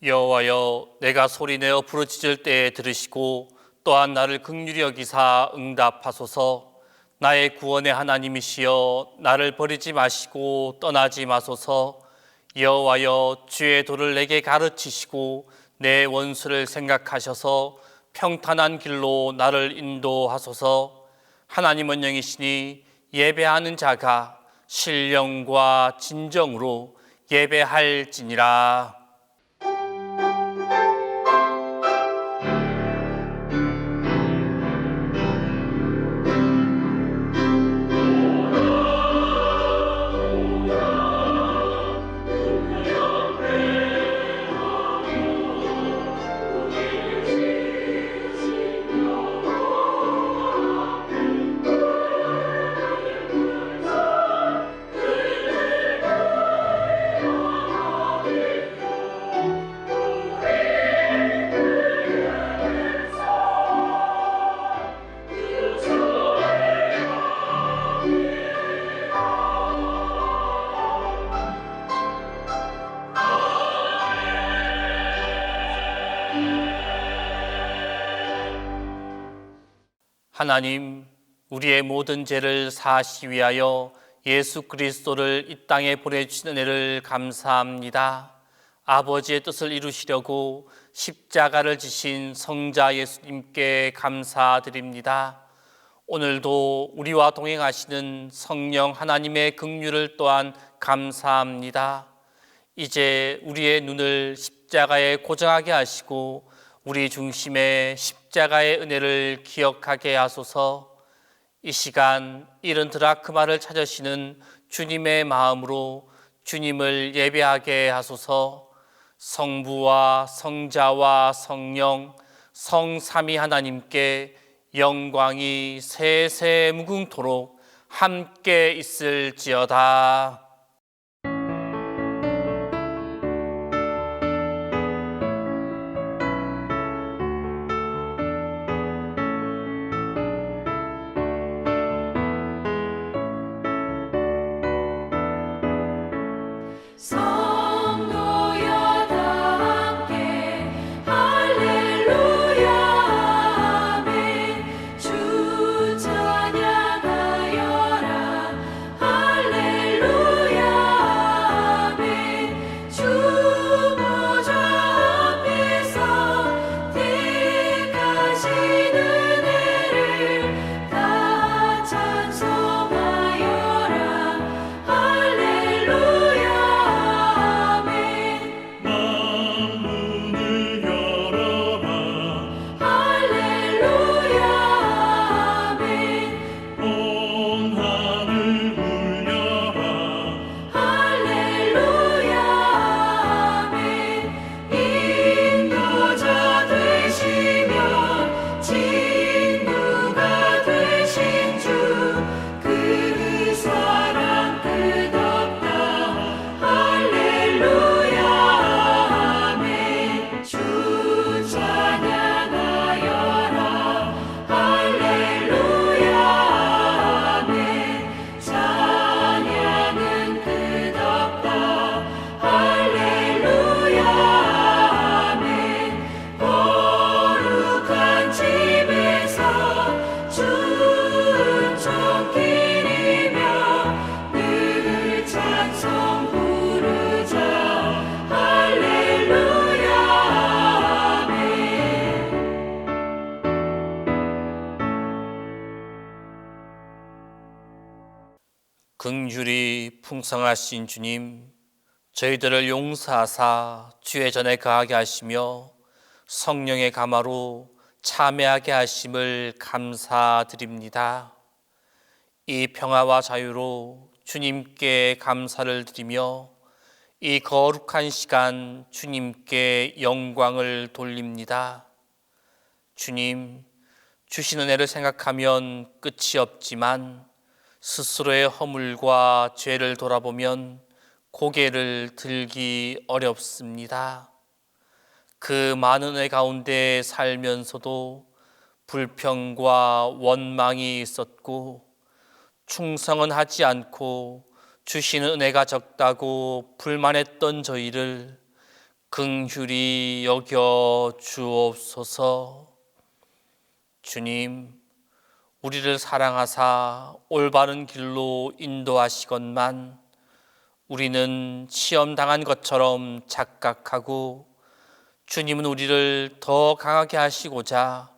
여호와여, 내가 소리내어 부르짖을 때에 들으시고 또한 나를 긍휼히 여기사 응답하소서. 나의 구원의 하나님이시여, 나를 버리지 마시고 떠나지 마소서. 여호와여, 주의 도를 내게 가르치시고 내 원수를 생각하셔서 평탄한 길로 나를 인도하소서. 하나님은 영이시니 예배하는 자가 신령과 진정으로 예배할지니라. 하나님, 우리의 모든 죄를 사하시기 위하여 예수 그리스도를 이 땅에 보내주신 은혜를 감사합니다. 아버지의 뜻을 이루시려고 십자가를 지신 성자 예수님께 감사드립니다. 오늘도 우리와 동행하시는 성령 하나님의 긍휼을 또한 감사합니다. 이제 우리의 눈을 십자가에 고정하게 하시고 우리 중심에 십자가의 은혜를 기억하게 하소서. 이 시간 이른 드라크마를 찾으시는 주님의 마음으로 주님을 예배하게 하소서. 성부와 성자와 성령 성삼위 하나님께 영광이 세세 무궁토록 함께 있을지어다. 긍휼이 풍성하신 주님, 저희들을 용서하사 주의 전에 거하게 하시며 성령의 감화로 참여하게 하심을 감사드립니다. 이 평화와 자유로 주님께 감사를 드리며 이 거룩한 시간 주님께 영광을 돌립니다. 주님, 주신 은혜를 생각하면 끝이 없지만 스스로의 허물과 죄를 돌아보면 고개를 들기 어렵습니다. 그 많은 은혜 가운데 살면서도 불평과 원망이 있었고 충성은 하지 않고 주시는 은혜가 적다고 불만했던 저희를 긍휼히 여겨 주옵소서. 주님, 우리를 사랑하사 올바른 길로 인도하시건만 우리는 시험당한 것처럼 착각하고 주님은 우리를 더 강하게 하시고자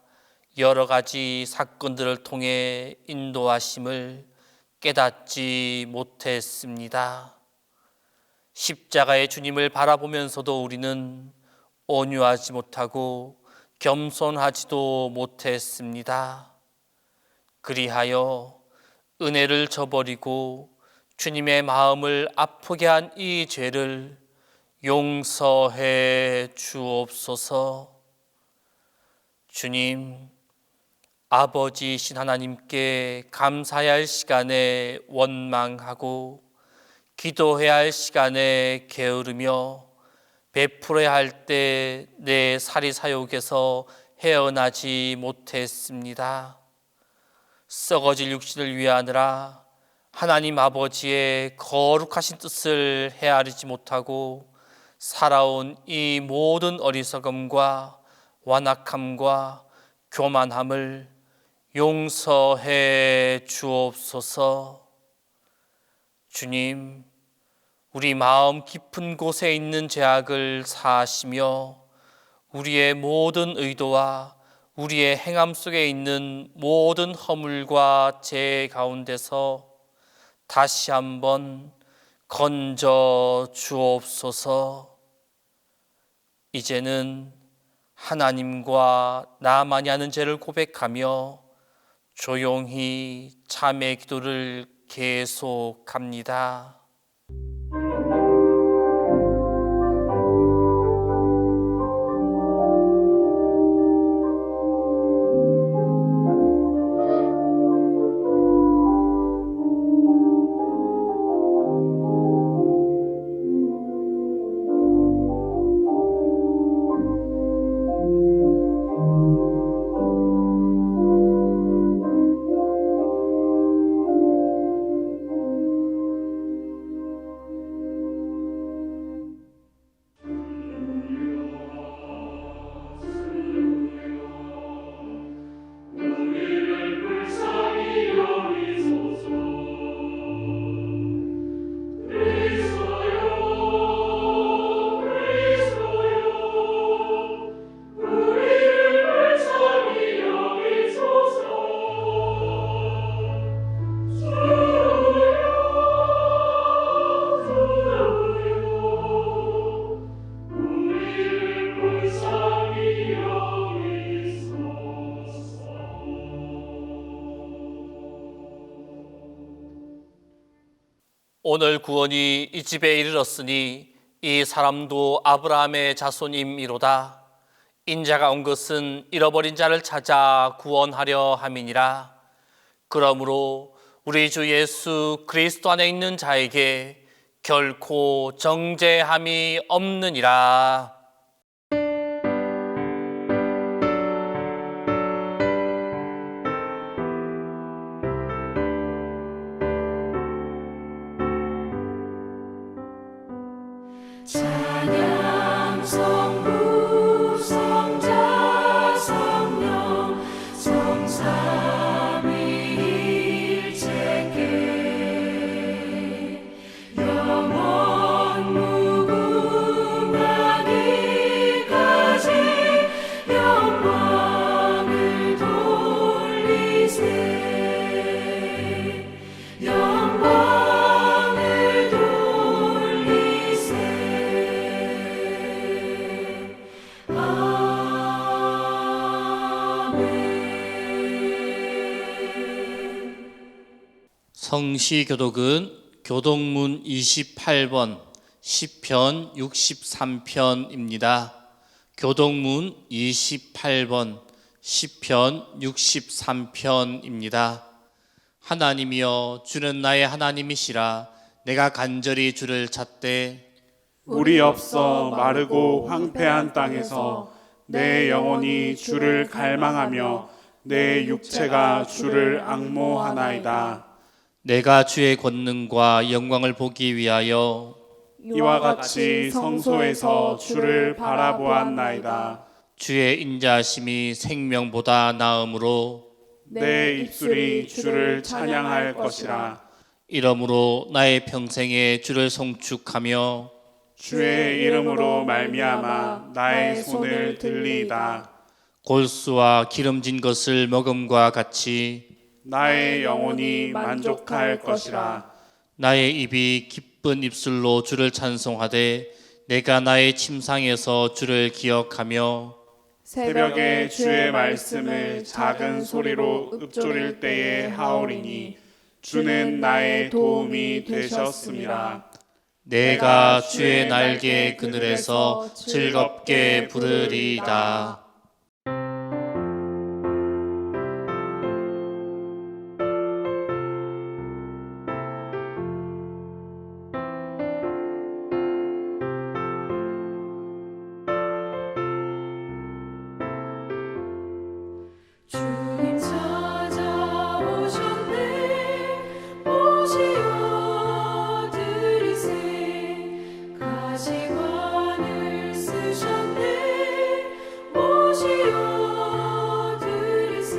여러 가지 사건들을 통해 인도하심을 깨닫지 못했습니다. 십자가의 주님을 바라보면서도 우리는 온유하지 못하고 겸손하지도 못했습니다. 그리하여 은혜를 저버리고 주님의 마음을 아프게 한 이 죄를 용서해 주옵소서. 주님, 아버지이신 하나님께 감사해야 할 시간에 원망하고 기도해야 할 시간에 게으르며 베풀어야 할 때 내 사리사욕에서 헤어나지 못했습니다. 썩어질 육신을 위하느라 하나님 아버지의 거룩하신 뜻을 헤아리지 못하고 살아온 이 모든 어리석음과 완악함과 교만함을 용서해 주옵소서. 주님, 우리 마음 깊은 곳에 있는 죄악을 사하시며 우리의 모든 의도와 우리의 행함 속에 있는 모든 허물과 죄 가운데서 다시 한번 건져 주옵소서. 이제는 하나님과 나만이 하는 죄를 고백하며 조용히 참회 기도를 계속합니다. 오늘 구원이 이 집에 이르렀으니 이 사람도 아브라함의 자손임이로다. 인자가 온 것은 잃어버린 자를 찾아 구원하려 함이니라. 그러므로 우리 주 예수 그리스도 안에 있는 자에게 결코 정죄함이 없느니라. 찬양 성부 성자 성령 성삼위일체께 영원 무궁하기까지 영광을 돌리세 영광을 돌리세. 성시교독은 교독문 28번 시편 63편입니다. 교독문 28번 시편 63편입니다. 하나님이여, 주는 나의 하나님이시라. 내가 간절히 주를 찾되 물이 없어 마르고 황폐한 땅에서 내 영혼이 주를 갈망하며 내 육체가 주를 앙모하나이다. 내가 주의 권능과 영광을 보기 위하여 이와 같이 성소에서 주를 바라보았나이다. 주의 인자하심이 생명보다 나음으로 내 입술이 주를 찬양할 것이라. 이러므로 나의 평생에 주를 송축하며 주의 이름으로 말미암아 나의 손을 들리이다. 골수와 기름진 것을 먹음과 같이 나의 영혼이 만족할 것이라. 나의 입이 기쁜 입술로 주를 찬송하되 내가 나의 침상에서 주를 기억하며 새벽에 주의 말씀을 작은 소리로 읊조릴 때에 하오리니 주는 나의 도움이 되셨음이라. 내가 주의 날개 그늘에서 즐겁게 부르리이다. 주님 찾아오셨네. 오시어 들으세. 가시관을 쓰셨네. 오시어 들으세.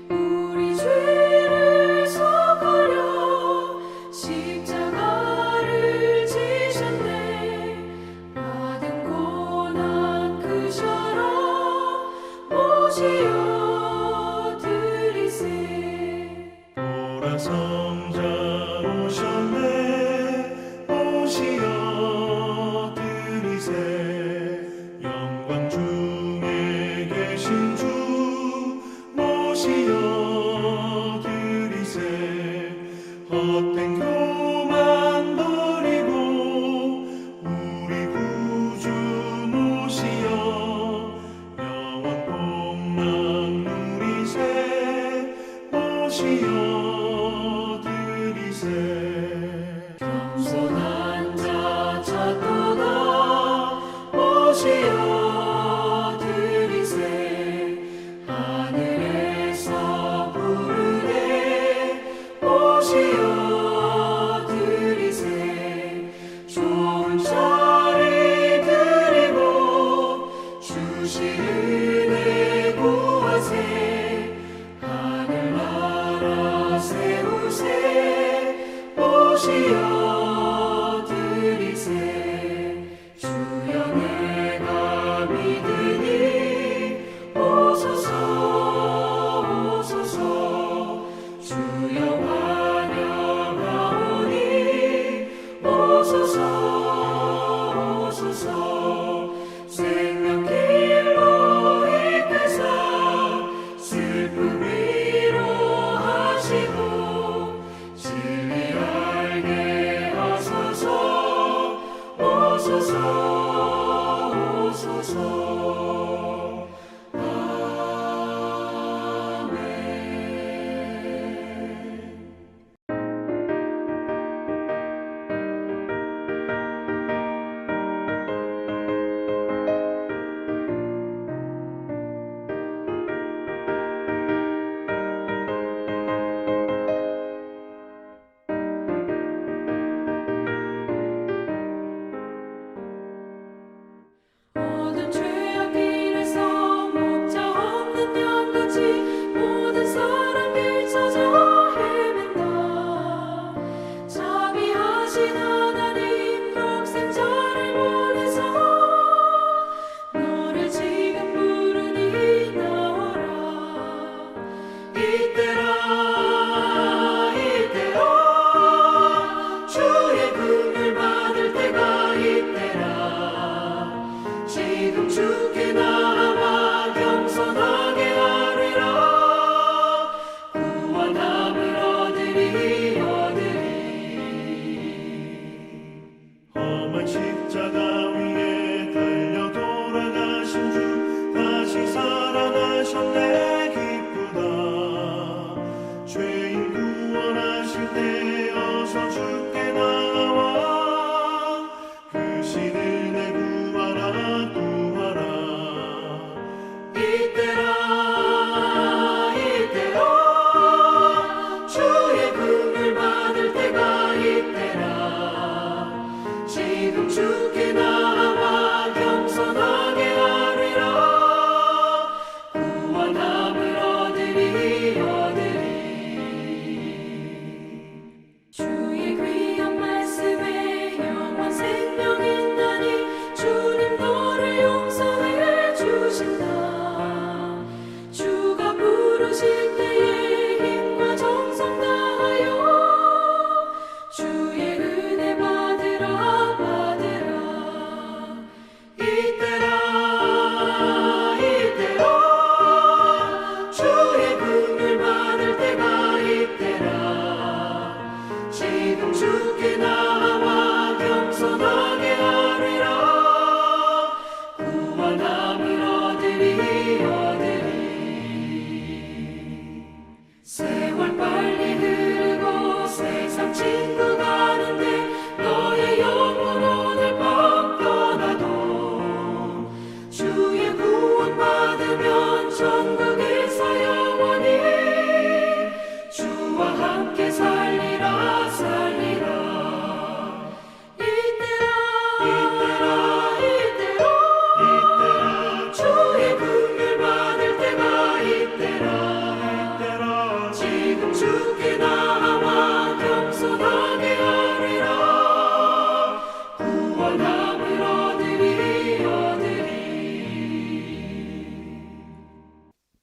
우리 죄를 속하려 십자가를 지셨네. 받은 고난 크셔라. 오시어 보라 성자 오셨네. 오시어 들으세. 영광 중에 계신 주 오시어 들으세. 헛된 교만 버리고 우리 구주 모시어 영원 복나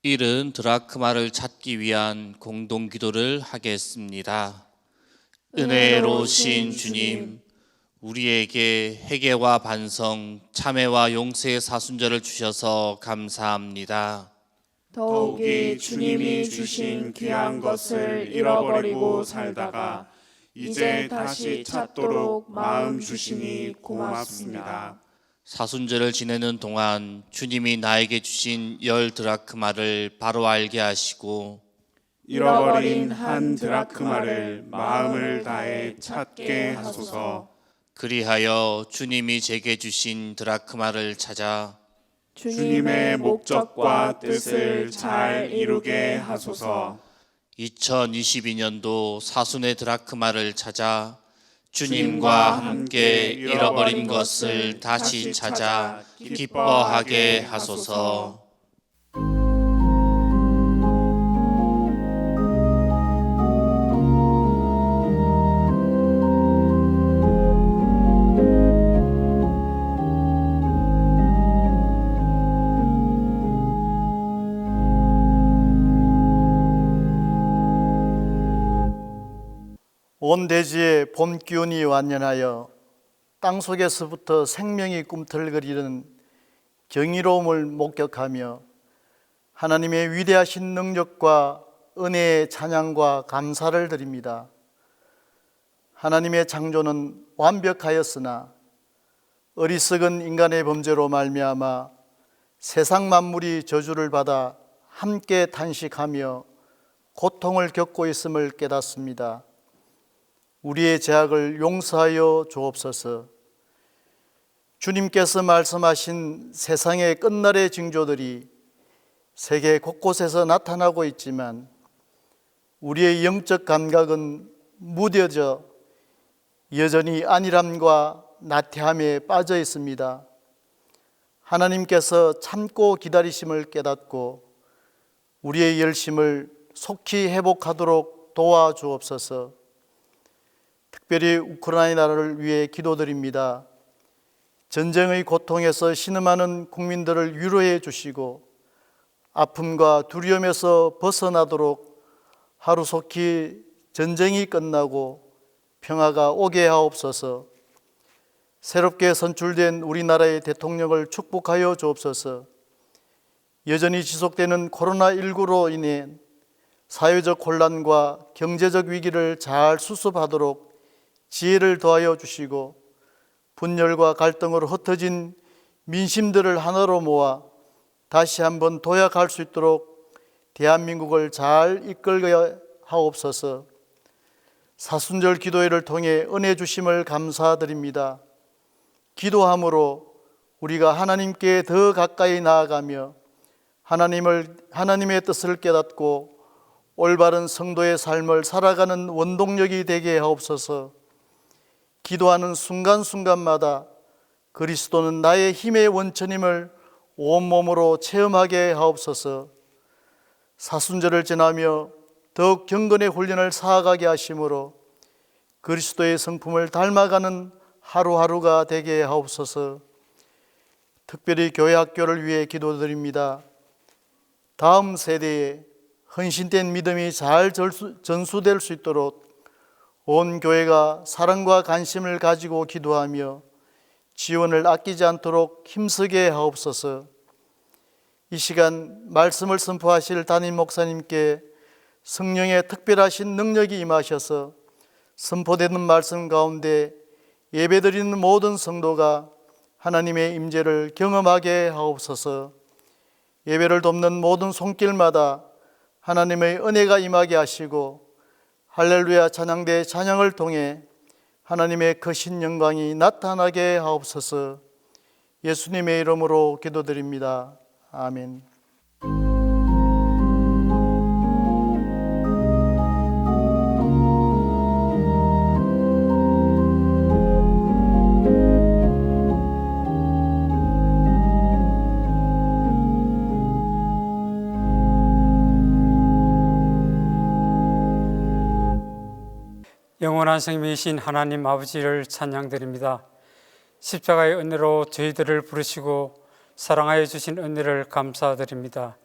잃은 드라크마를 찾기 위한 공동 기도를 하겠습니다. 은혜로우신 주님, 우리에게 회개와 반성, 참회와 용서의 사순절을 주셔서 감사합니다. 더욱이 주님이 주신 귀한 것을 잃어버리고 살다가 이제 다시 찾도록 마음 주시니 고맙습니다. 사순절을 지내는 동안 주님이 나에게 주신 10 드라크마를 바로 알게 하시고 잃어버린 한 드라크마를 마음을 다해 찾게 하소서. 그리하여 주님이 제게 주신 드라크마를 찾아 주님의 목적과 뜻을 잘 이루게 하소서. 2022년도 사순의 드라크마를 찾아 주님과 함께 잃어버린 것을 다시 찾아 기뻐하게 하소서. 온 대지에 봄 기운이 완연하여 땅속에서부터 생명이 꿈틀거리는 경이로움을 목격하며 하나님의 위대하신 능력과 은혜의 찬양과 감사를 드립니다. 하나님의 창조는 완벽하였으나 어리석은 인간의 범죄로 말미암아 세상 만물이 저주를 받아 함께 탄식하며 고통을 겪고 있음을 깨닫습니다. 우리의 죄악을 용서하여 주옵소서. 주님께서 말씀하신 세상의 끝날의 징조들이 세계 곳곳에서 나타나고 있지만 우리의 영적 감각은 무뎌져 여전히 안일함과 나태함에 빠져 있습니다. 하나님께서 참고 기다리심을 깨닫고 우리의 열심을 속히 회복하도록 도와주옵소서. 특별히 우크라이나를 위해 기도드립니다. 전쟁의 고통에서 신음하는 국민들을 위로해 주시고 아픔과 두려움에서 벗어나도록 하루속히 전쟁이 끝나고 평화가 오게 하옵소서. 새롭게 선출된 우리나라의 대통령을 축복하여 주옵소서. 여전히 지속되는 코로나19로 인해 사회적 혼란과 경제적 위기를 잘 수습하도록 지혜를 더하여 주시고 분열과 갈등으로 흩어진 민심들을 하나로 모아 다시 한번 도약할 수 있도록 대한민국을 잘 이끌게 하옵소서. 사순절 기도회를 통해 은혜 주심을 감사드립니다. 기도함으로 우리가 하나님께 더 가까이 나아가며 하나님의 뜻을 깨닫고 올바른 성도의 삶을 살아가는 원동력이 되게 하옵소서. 기도하는 순간순간마다 그리스도는 나의 힘의 원천임을 온몸으로 체험하게 하옵소서. 사순절을 지나며 더욱 경건의 훈련을 쌓아가게 하심으로 그리스도의 성품을 닮아가는 하루하루가 되게 하옵소서. 특별히 교회 학교를 위해 기도드립니다. 다음 세대에 헌신된 믿음이 잘 전수될 수 있도록 온 교회가 사랑과 관심을 가지고 기도하며 지원을 아끼지 않도록 힘쓰게 하옵소서. 이 시간 말씀을 선포하실 담임 목사님께 성령의 특별하신 능력이 임하셔서 선포되는 말씀 가운데 예배드리는 모든 성도가 하나님의 임재를 경험하게 하옵소서. 예배를 돕는 모든 손길마다 하나님의 은혜가 임하게 하시고 할렐루야 찬양대 찬양을 통해 하나님의 크신 영광이 나타나게 하옵소서. 예수님의 이름으로 기도드립니다. 아멘. 영원한 생명이신 하나님 아버지를 찬양드립니다. 십자가의 은혜로 저희들을 부르시고 사랑하여 주신 은혜를 감사드립니다.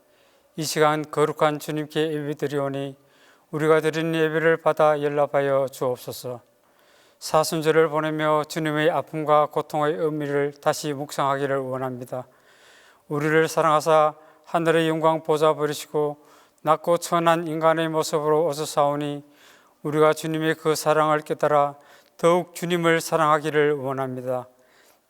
이 시간 거룩한 주님께 예배드리오니 우리가 드리는 예배를 받아 연락하여 주옵소서. 사순절을 보내며 주님의 아픔과 고통의 의미를 다시 묵상하기를 원합니다. 우리를 사랑하사 하늘의 영광 보좌 버리시고 낮고 천한 인간의 모습으로 오셨사오니 우리가 주님의 그 사랑을 깨달아 더욱 주님을 사랑하기를 원합니다.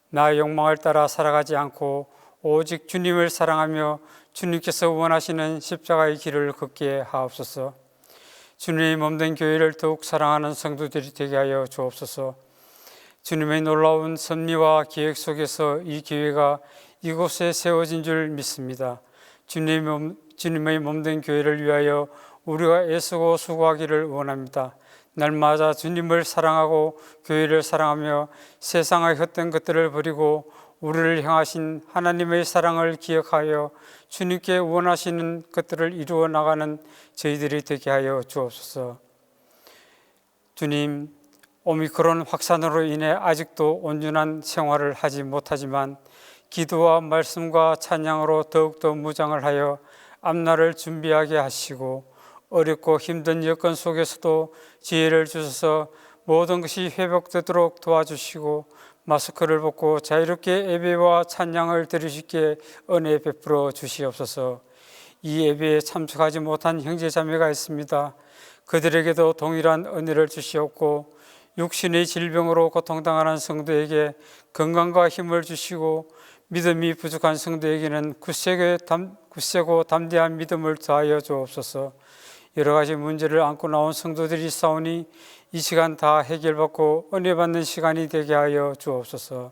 나의 욕망을 따라 살아가지 않고 오직 주님을 사랑하며 주님께서 원하시는 십자가의 길을 걷게 하옵소서. 주님의 몸된 교회를 더욱 사랑하는 성도들이 되게 하여 주옵소서. 주님의 놀라운 섭리와 계획 속에서 이 교회가 이곳에 세워진 줄 믿습니다. 주님의 몸된 교회를 위하여 우리가 애쓰고 수고하기를 원합니다. 날마다 주님을 사랑하고 교회를 사랑하며 세상의 헛된 것들을 버리고 우리를 향하신 하나님의 사랑을 기억하여 주님께 원하시는 것들을 이루어 나가는 저희들이 되게 하여 주옵소서. 주님, 오미크론 확산으로 인해 아직도 온전한 생활을 하지 못하지만 기도와 말씀과 찬양으로 더욱더 무장을 하여 앞날을 준비하게 하시고 어렵고 힘든 여건 속에서도 지혜를 주셔서 모든 것이 회복되도록 도와주시고 마스크를 벗고 자유롭게 예배와 찬양을 드리시기에 은혜 베풀어 주시옵소서. 이 예배에 참석하지 못한 형제 자매가 있습니다. 그들에게도 동일한 은혜를 주시옵고 육신의 질병으로 고통당하는 성도에게 건강과 힘을 주시고 믿음이 부족한 성도에게는 굳세고 담대한 믿음을 더하여 주옵소서. 여러 가지 문제를 안고 나온 성도들이 싸우니 이 시간 다 해결받고 은혜 받는 시간이 되게 하여 주옵소서.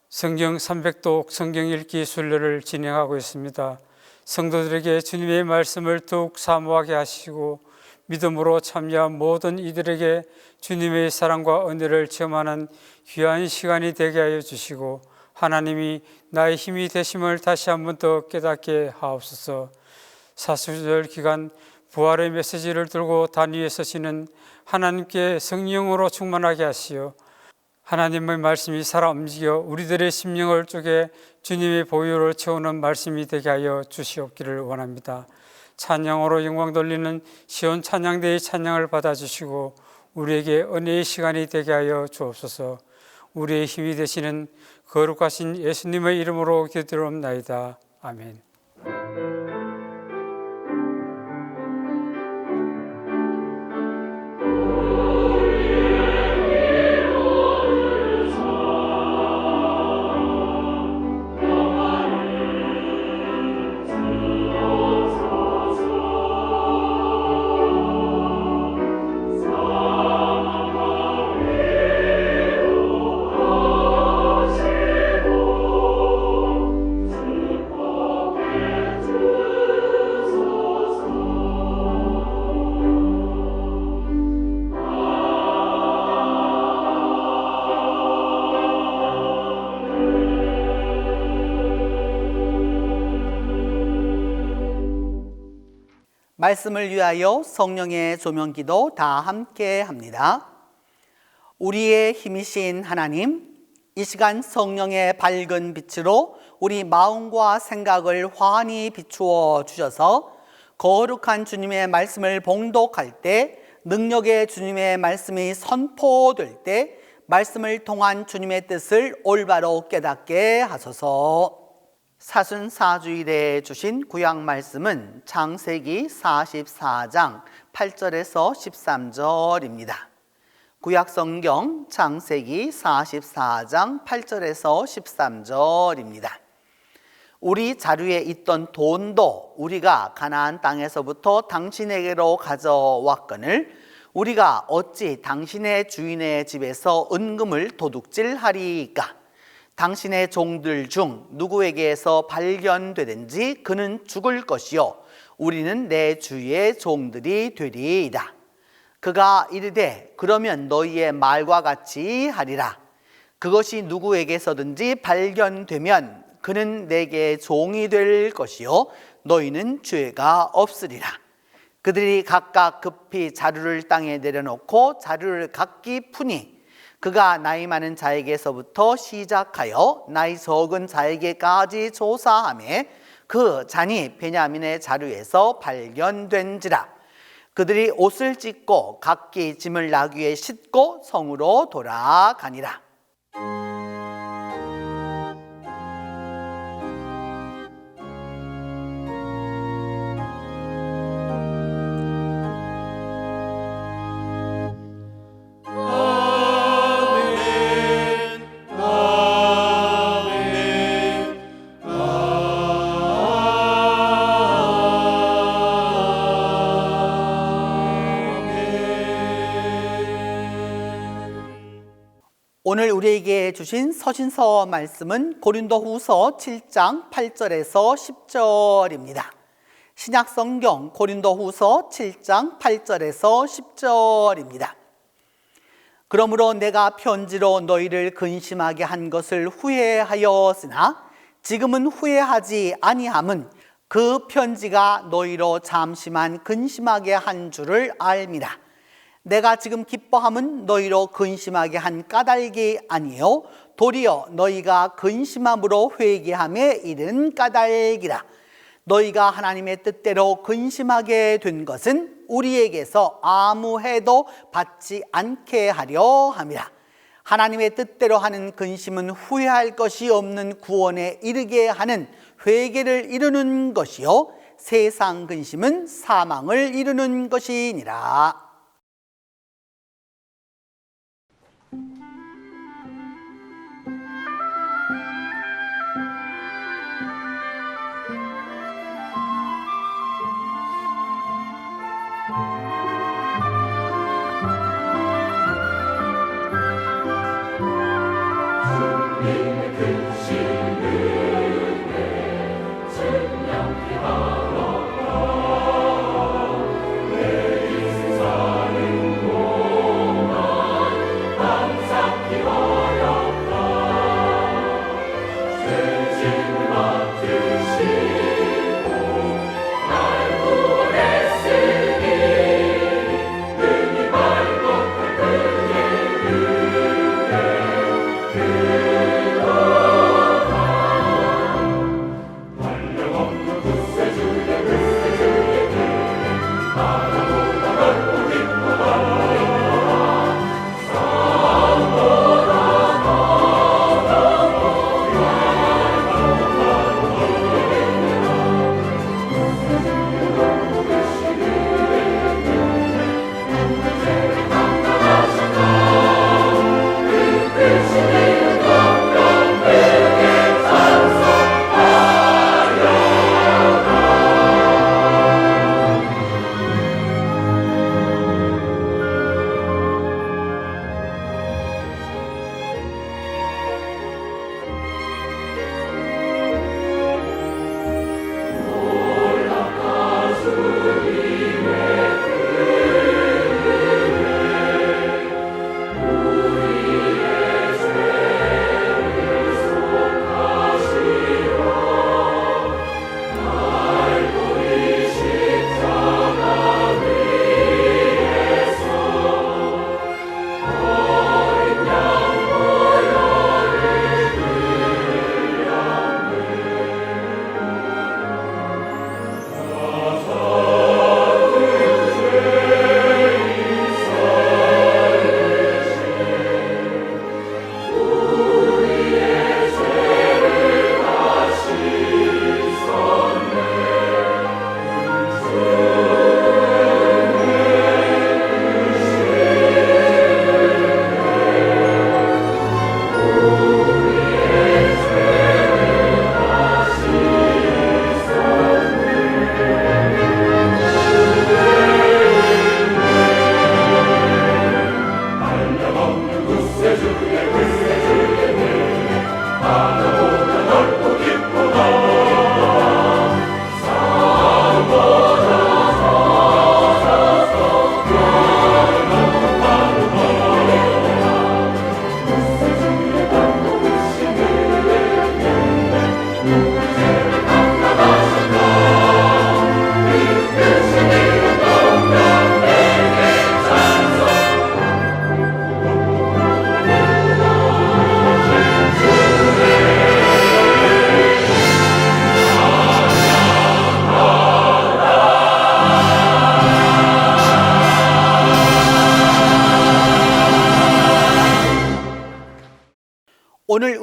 성경 300독 성경 읽기 순례를 진행하고 있습니다. 성도들에게 주님의 말씀을 더욱 사모하게 하시고 믿음으로 참여한 모든 이들에게 주님의 사랑과 은혜를 체험하는 귀한 시간이 되게 하여 주시고 하나님이 나의 힘이 되심을 다시 한 번 더 깨닫게 하옵소서. 사순절 기간 부활의 메시지를 들고 단위에 서시는 하나님께 성령으로 충만하게 하시어 하나님의 말씀이 살아 움직여 우리들의 심령을 쪼개 주님의 보혈을 채우는 말씀이 되게 하여 주시옵기를 원합니다. 찬양으로 영광 돌리는 시온 찬양대의 찬양을 받아주시고 우리에게 은혜의 시간이 되게 하여 주옵소서. 우리의 힘이 되시는 거룩하신 예수님의 이름으로 기도드리옵나이다. 아멘. 말씀을 위하여 성령의 조명기도 다 함께 합니다. 우리의 힘이신 하나님, 이 시간 성령의 밝은 빛으로 우리 마음과 생각을 환히 비추어 주셔서 거룩한 주님의 말씀을 봉독할 때, 능력의 주님의 말씀이 선포될 때 말씀을 통한 주님의 뜻을 올바로 깨닫게 하소서. 사순사주일에 주신 구약 말씀은 창세기 44장 8절에서 13절입니다. 구약 성경 창세기 44장 8절에서 13절입니다. 우리 자루에 있던 돈도 우리가 가나안 땅에서부터 당신에게로 가져왔거늘 우리가 어찌 당신의 주인의 집에서 은금을 도둑질하리이까? 당신의 종들 중 누구에게서 발견되든지 그는 죽을 것이요 우리는 내 주의 종들이 되리이다. 그가 이르되 그러면 너희의 말과 같이 하리라. 그것이 누구에게서든지 발견되면 그는 내게 종이 될 것이요 너희는 죄가 없으리라. 그들이 각각 급히 자루를 땅에 내려놓고 자루를 각기 푸니 그가 나이 많은 자에게서부터 시작하여 나이 적은 자에게까지 조사하며 그 잔이 베냐민의 자루에서 발견된지라. 그들이 옷을 찢고 각기 짐을 나귀에 싣고 성으로 돌아가니라. 오늘 우리에게 주신 서신서 말씀은 고린도후서 7장 8절에서 10절입니다. 신약성경 고린도후서 7장 8절에서 10절입니다. 그러므로 내가 편지로 너희를 근심하게 한 것을 후회하였으나 지금은 후회하지 아니함은 그 편지가 너희로 잠시만 근심하게 한 줄을 알미라. 내가 지금 기뻐함은 너희로 근심하게 한 까닭이 아니요 도리어 너희가 근심함으로 회개함에 이른 까닭이라. 너희가 하나님의 뜻대로 근심하게 된 것은 우리에게서 아무 해도 받지 않게 하려 함이라. 하나님의 뜻대로 하는 근심은 후회할 것이 없는 구원에 이르게 하는 회개를 이루는 것이요 세상 근심은 사망을 이루는 것이니라.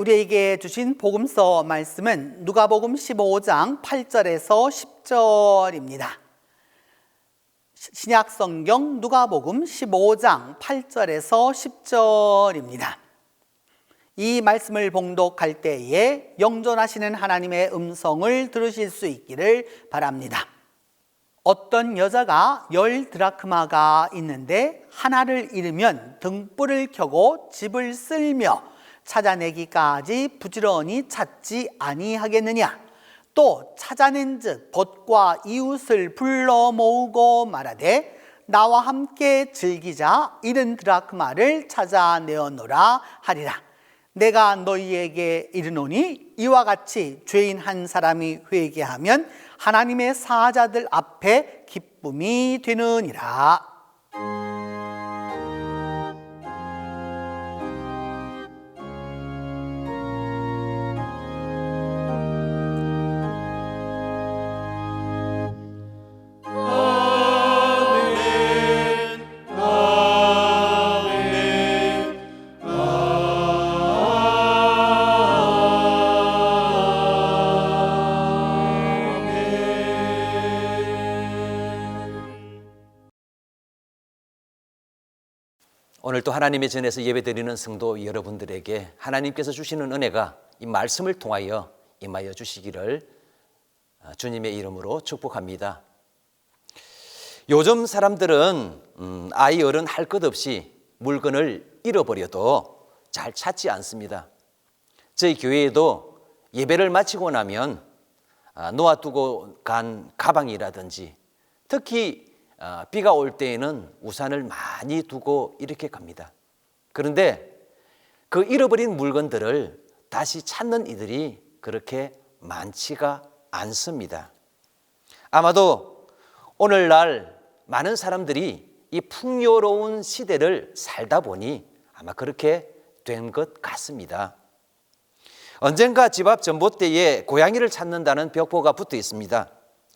우리에게 주신 복음서 말씀은 누가복음 15장 8절에서 10절입니다. 신약성경 누가복음 15장 8절에서 10절입니다. 이 말씀을 봉독할 때에 영존하시는 하나님의 음성을 들으실 수 있기를 바랍니다. 어떤 여자가 10 드라크마가 있는데 하나를 잃으면 등불을 켜고 집을 쓸며 찾아내기까지 부지런히 찾지 아니하겠느냐? 또 찾아낸즉 벗과 이웃을 불러 모으고 말하되 나와 함께 즐기자 잃은 드라크마를 찾아내어노라 하리라. 내가 너희에게 이르노니 이와 같이 죄인 한 사람이 회개하면 하나님의 사자들 앞에 기쁨이 되느니라. 오늘 또 하나님의 전에서 예배드리는 성도 여러분들에게 하나님께서 주시는 은혜가 이 말씀을 통하여 임하여 주시기를 주님의 이름으로 축복합니다. 요즘 사람들은 아이 어른 할 것 없이 물건을 잃어버려도 잘 찾지 않습니다. 저희 교회에도 예배를 마치고 나면 놓아두고 간 가방이라든지 특히 비가 올 때에는 우산을 많이 두고 이렇게 갑니다. 그런데 그 잃어버린 물건들을 다시 찾는 이들이 그렇게 많지가 않습니다. 아마도 오늘날 많은 사람들이 이 풍요로운 시대를 살다 보니 아마 그렇게 된 것 같습니다. 언젠가 집 앞 전봇대에 고양이를 찾는다는 벽보가 붙어 있습니다.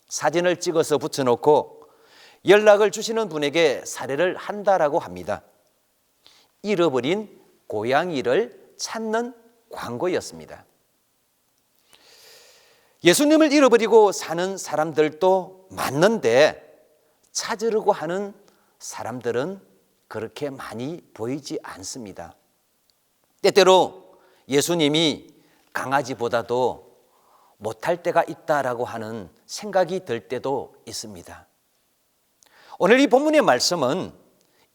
사진을 찍어서 붙여놓고 연락을 주시는 분에게 사례를 한다라고 합니다. 잃어버린 고양이를 찾는 광고였습니다. 예수님을 잃어버리고 사는 사람들도 많는데 찾으려고 하는 사람들은 그렇게 많이 보이지 않습니다. 때때로 예수님이 강아지보다도 못할 때가 있다라고 하는 생각이 들 때도 있습니다. 오늘 이 본문의 말씀은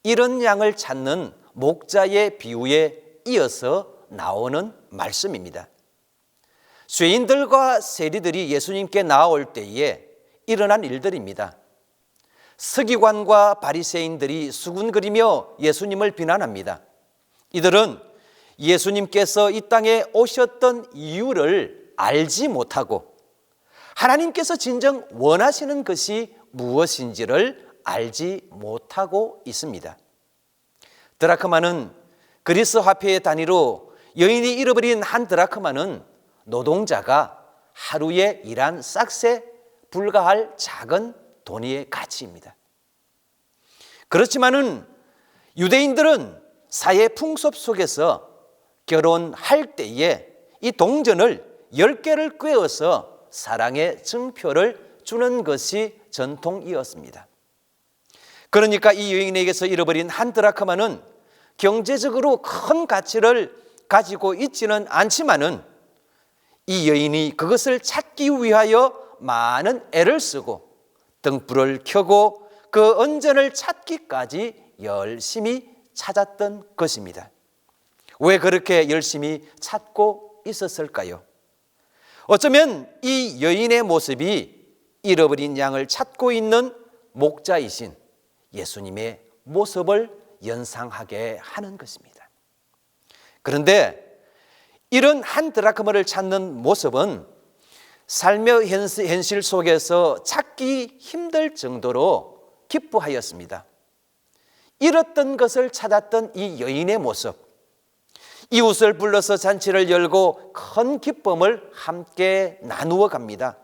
잃은 양을 찾는 목자의 비유에 이어서 나오는 말씀입니다. 죄인들과 세리들이 예수님께 나올 때에 일어난 일들입니다. 서기관과 바리새인들이 수군거리며 예수님을 비난합니다. 이들은 예수님께서 이 땅에 오셨던 이유를 알지 못하고 하나님께서 진정 원하시는 것이 무엇인지를 알지 못하고 있습니다. 드라크마는 그리스 화폐의 단위로 여인이 잃어버린 한 드라크마는 노동자가 하루에 일한 싹세 불과할 작은 돈의 가치입니다. 그렇지만은 유대인들은 사회 풍습 속에서 결혼할 때에 이 동전을 10개를 꿰어서 사랑의 증표를 주는 것이 전통이었습니다. 그러니까 이 여인에게서 잃어버린 한 드라크마는 경제적으로 큰 가치를 가지고 있지는 않지만은 이 여인이 그것을 찾기 위하여 많은 애를 쓰고 등불을 켜고 그 은전을 찾기까지 열심히 찾았던 것입니다. 왜 그렇게 열심히 찾고 있었을까요? 어쩌면 이 여인의 모습이 잃어버린 양을 찾고 있는 목자이신 예수님의 모습을 연상하게 하는 것입니다. 그런데 이런 한 드라크마를 찾는 모습은 삶의 현실 속에서 찾기 힘들 정도로 기뻐하였습니다. 잃었던 것을 찾았던 이 여인의 모습, 이웃을 불러서 잔치를 열고 큰 기쁨을 함께 나누어 갑니다.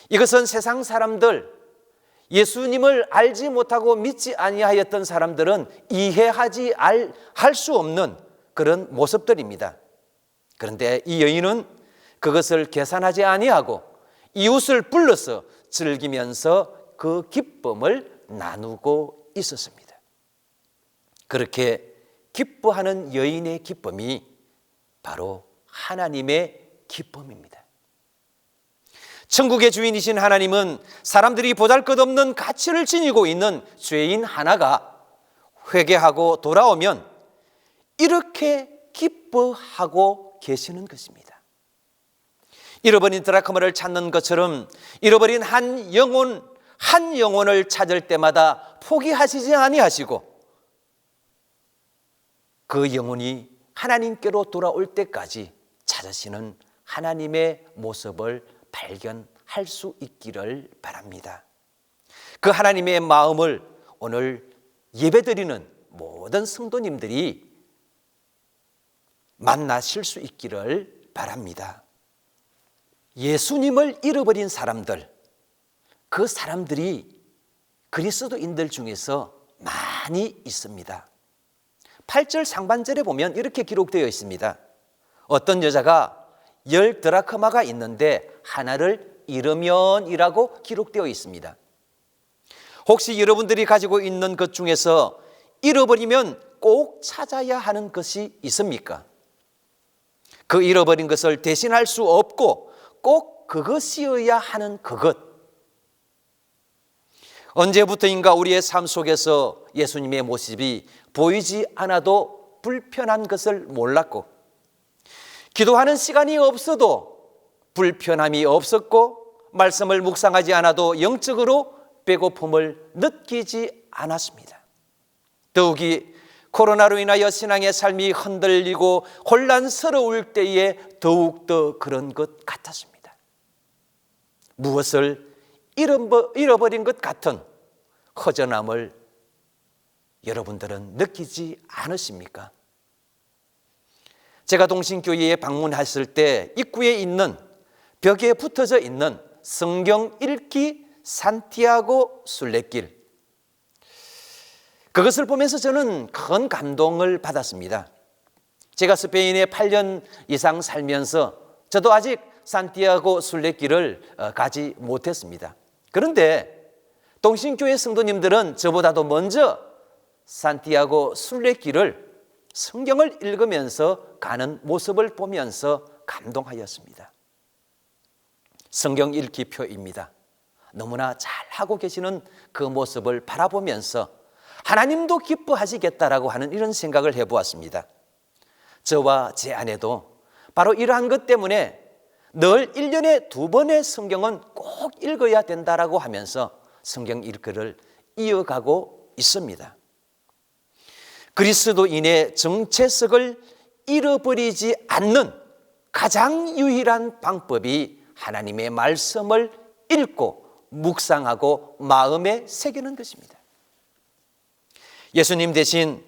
이것은 세상 사람들, 예수님을 알지 못하고 믿지 아니하였던 사람들은 이해하지 할 수 없는 그런 모습들입니다. 그런데 이 여인은 그것을 계산하지 아니하고 이웃을 불러서 즐기면서 그 기쁨을 나누고 있었습니다. 그렇게 기뻐하는 여인의 기쁨이 바로 하나님의 기쁨입니다. 천국의 주인이신 하나님은 사람들이 보잘것없는 가치를 지니고 있는 죄인 하나가 회개하고 돌아오면 이렇게 기뻐하고 계시는 것입니다. 잃어버린 드라크마를 찾는 것처럼 잃어버린 한 영혼을 찾을 때마다 포기하시지 아니하시고 그 영혼이 하나님께로 돌아올 때까지 찾으시는 하나님의 모습을 발견할 수 있기를 바랍니다. 그 하나님의 마음을 오늘 예배드리는 모든 성도님들이 만나실 수 있기를 바랍니다. 예수님을 잃어버린 사람들, 그 사람들이 그리스도인들 중에서 많이 있습니다. 8절 상반절에 보면 이렇게 기록되어 있습니다. 어떤 여자가 10 드라크마가 있는데 하나를 잃으면이라고 기록되어 있습니다. 혹시 여러분들이 가지고 있는 것 중에서 잃어버리면 꼭 찾아야 하는 것이 있습니까? 그 잃어버린 것을 대신할 수 없고 꼭 그것이어야 하는 그것. 언제부터인가 우리의 삶 속에서 예수님의 모습이 보이지 않아도 불편한 것을 몰랐고, 기도하는 시간이 없어도 불편함이 없었고, 말씀을 묵상하지 않아도 영적으로 배고픔을 느끼지 않았습니다. 더욱이 코로나로 인하여 신앙의 삶이 흔들리고 혼란스러울 때에 더욱더 그런 것 같았습니다. 무엇을 잃어버린 것 같은 허전함을 여러분들은 느끼지 않으십니까? 제가 동신교회에 방문했을 때 입구에 있는 벽에 붙어져 있는 성경 읽기 산티아고 순례길, 그것을 보면서 저는 큰 감동을 받았습니다. 제가 스페인에 8년 이상 살면서 저도 아직 산티아고 순례길을 가지 못했습니다. 그런데 동신교회 성도님들은 저보다도 먼저 산티아고 순례길을 성경을 읽으면서 가는 모습을 보면서 감동하였습니다. 성경 읽기표입니다. 너무나 잘하고 계시는 그 모습을 바라보면서 하나님도 기뻐하시겠다라고 하는 이런 생각을 해보았습니다. 저와 제 아내도 바로 이러한 것 때문에 늘 1년에 2번의 성경은 꼭 읽어야 된다라고 하면서 성경 읽기를 이어가고 있습니다. 그리스도인의 정체성을 잃어버리지 않는 가장 유일한 방법이 하나님의 말씀을 읽고 묵상하고 마음에 새기는 것입니다. 예수님 대신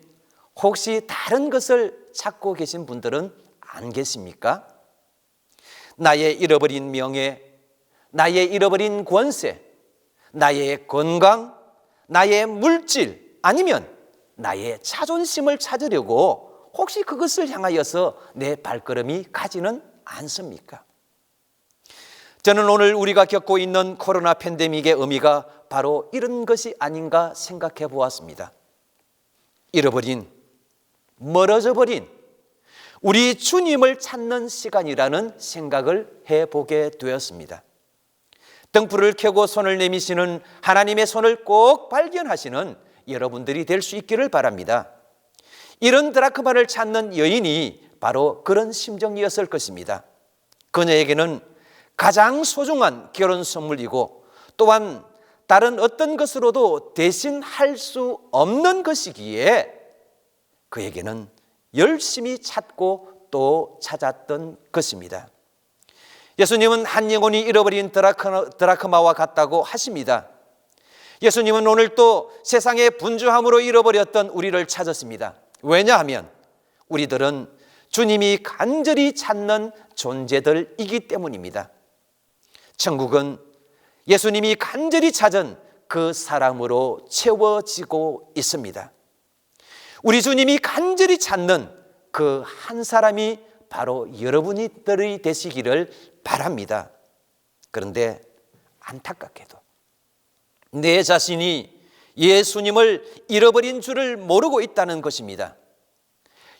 혹시 다른 것을 찾고 계신 분들은 안 계십니까? 나의 잃어버린 명예, 나의 잃어버린 권세, 나의 건강, 나의 물질, 아니면 나의 자존심을 찾으려고 혹시 그것을 향하여서 내 발걸음이 가지는 않습니까? 저는 오늘 우리가 겪고 있는 코로나 팬데믹의 의미가 바로 이런 것이 아닌가 생각해 보았습니다. 잃어버린, 멀어져 버린 우리 주님을 찾는 시간이라는 생각을 해보게 되었습니다. 등불을 켜고 손을 내미시는 하나님의 손을 꼭 발견하시는 여러분들이 될 수 있기를 바랍니다. 이런 드라크마를 찾는 여인이 바로 그런 심정이었을 것입니다. 그녀에게는 가장 소중한 결혼 선물이고 또한 다른 어떤 것으로도 대신할 수 없는 것이기에 그에게는 열심히 찾고 또 찾았던 것입니다. 예수님은 한 영혼이 잃어버린 드라크마와 같다고 하십니다. 예수님은 오늘 또 세상의 분주함으로 잃어버렸던 우리를 찾았습니다. 왜냐하면 우리들은 주님이 간절히 찾는 존재들이기 때문입니다. 천국은 예수님이 간절히 찾은 그 사람으로 채워지고 있습니다. 우리 주님이 간절히 찾는 그 한 사람이 바로 여러분들이 되시기를 바랍니다. 그런데 안타깝게도 내 자신이 예수님을 잃어버린 줄을 모르고 있다는 것입니다.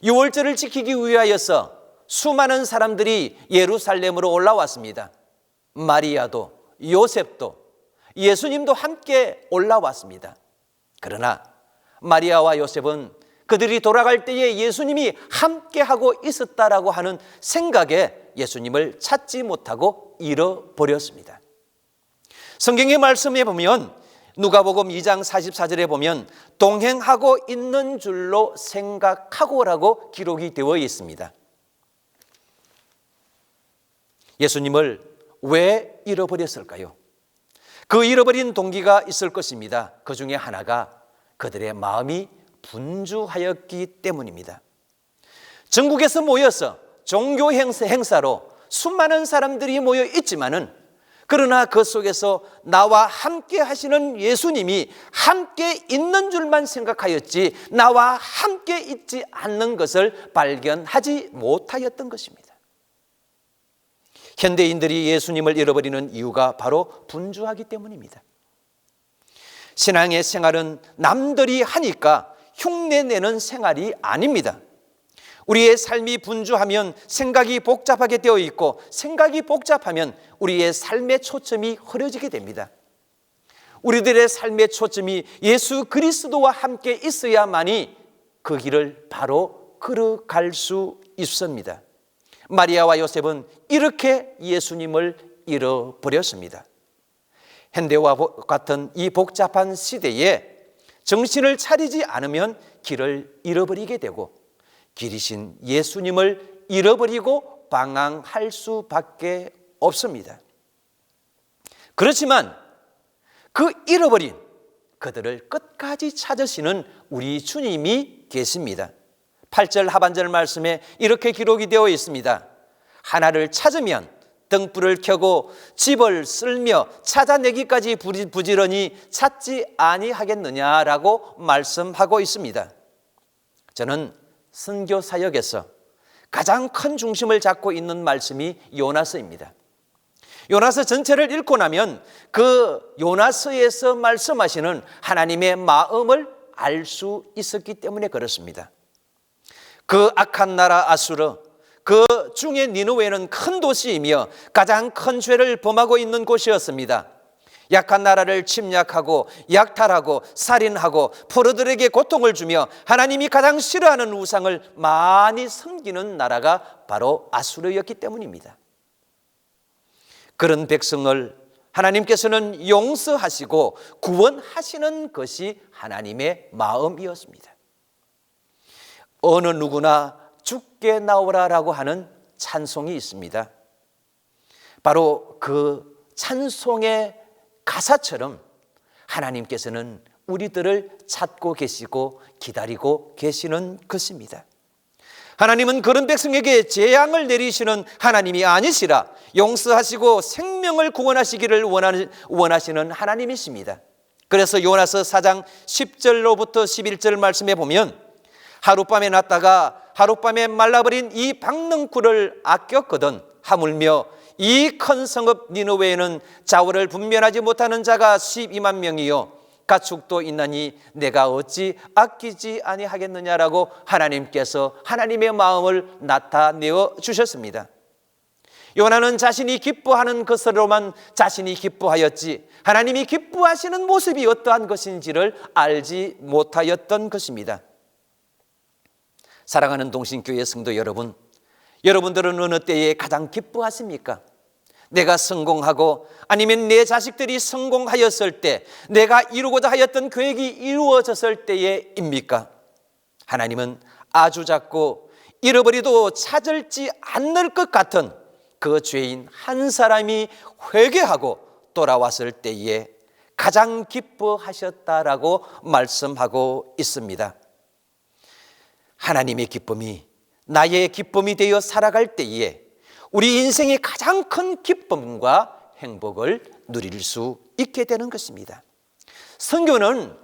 유월절을 지키기 위하여서 수많은 사람들이 예루살렘으로 올라왔습니다. 마리아도 요셉도 예수님도 함께 올라왔습니다. 그러나 마리아와 요셉은 그들이 돌아갈 때에 예수님이 함께하고 있었다라고 하는 생각에 예수님을 찾지 못하고 잃어버렸습니다. 성경의 말씀에 보면 누가복음 2장 44절에 보면 동행하고 있는 줄로 생각하고라고 기록이 되어 있습니다. 예수님을 왜 잃어버렸을까요? 그 잃어버린 동기가 있을 것입니다. 그 중에 하나가 그들의 마음이 분주하였기 때문입니다. 전국에서 모여서 종교 행사로 수많은 사람들이 모여 있지만은 그러나 그 속에서 나와 함께 하시는 예수님이 함께 있는 줄만 생각하였지 나와 함께 있지 않는 것을 발견하지 못하였던 것입니다. 현대인들이 예수님을 잃어버리는 이유가 바로 분주하기 때문입니다. 신앙의 생활은 남들이 하니까 흉내내는 생활이 아닙니다. 우리의 삶이 분주하면 생각이 복잡하게 되어 있고 생각이 복잡하면 우리의 삶의 초점이 흐려지게 됩니다. 우리들의 삶의 초점이 예수 그리스도와 함께 있어야만이 그 길을 바로 걸어갈 수 있습니다. 마리아와 요셉은 이렇게 예수님을 잃어버렸습니다. 현대와 같은 이 복잡한 시대에 정신을 차리지 않으면 길을 잃어버리게 되고 길이신 예수님을 잃어버리고 방황할 수밖에 없습니다. 그렇지만 그 잃어버린 그들을 끝까지 찾으시는 우리 주님이 계십니다. 8절 하반절 말씀에 이렇게 기록이 되어 있습니다. 하나를 찾으면 등불을 켜고 집을 쓸며 찾아내기까지 부지런히 찾지 아니하겠느냐라고 말씀하고 있습니다. 저는 선교 사역에서 가장 큰 중심을 잡고 있는 말씀이 요나서입니다. 요나서 전체를 읽고 나면 그 요나서에서 말씀하시는 하나님의 마음을 알 수 있었기 때문에 그렇습니다. 그 악한 나라 아수르, 그 중에 니느웨는 큰 도시이며 가장 큰 죄를 범하고 있는 곳이었습니다. 약한 나라를 침략하고 약탈하고 살인하고 포로들에게 고통을 주며 하나님이 가장 싫어하는 우상을 많이 섬기는 나라가 바로 아수르였기 때문입니다. 그런 백성을 하나님께서는 용서하시고 구원하시는 것이 하나님의 마음이었습니다. 어느 누구나 죽게 나오라라고 하는 찬송이 있습니다. 바로 그 찬송의 가사처럼 하나님께서는 우리들을 찾고 계시고 기다리고 계시는 것입니다. 하나님은 그런 백성에게 재앙을 내리시는 하나님이 아니시라 용서하시고 생명을 구원하시기를 원하시는 하나님이십니다. 그래서 요나서 4장 10절로부터 11절 말씀에 보면 하룻밤에 났다가 하룻밤에 말라버린 이 박능쿨을 아꼈거든 하물며 이 큰 성읍 니느웨에는 자우를 분별하지 못하는 자가 12만 명이요 가축도 있나니 내가 어찌 아끼지 아니하겠느냐라고 하나님께서 하나님의 마음을 나타내어 주셨습니다. 요나는 자신이 기뻐하는 것으로만 자신이 기뻐하였지 하나님이 기뻐하시는 모습이 어떠한 것인지를 알지 못하였던 것입니다. 사랑하는 동신교회 성도 여러분, 여러분들은 어느 때에 가장 기뻐하십니까? 내가 성공하고 아니면 내 자식들이 성공하였을 때, 내가 이루고자 하였던 계획이 이루어졌을 때에입니까? 하나님은 아주 작고 잃어버리도 찾을지 않을 것 같은 그 죄인 한 사람이 회개하고 돌아왔을 때에 가장 기뻐하셨다라고 말씀하고 있습니다. 하나님의 기쁨이 나의 기쁨이 되어 살아갈 때에 우리 인생의 가장 큰 기쁨과 행복을 누릴 수 있게 되는 것입니다. 선교는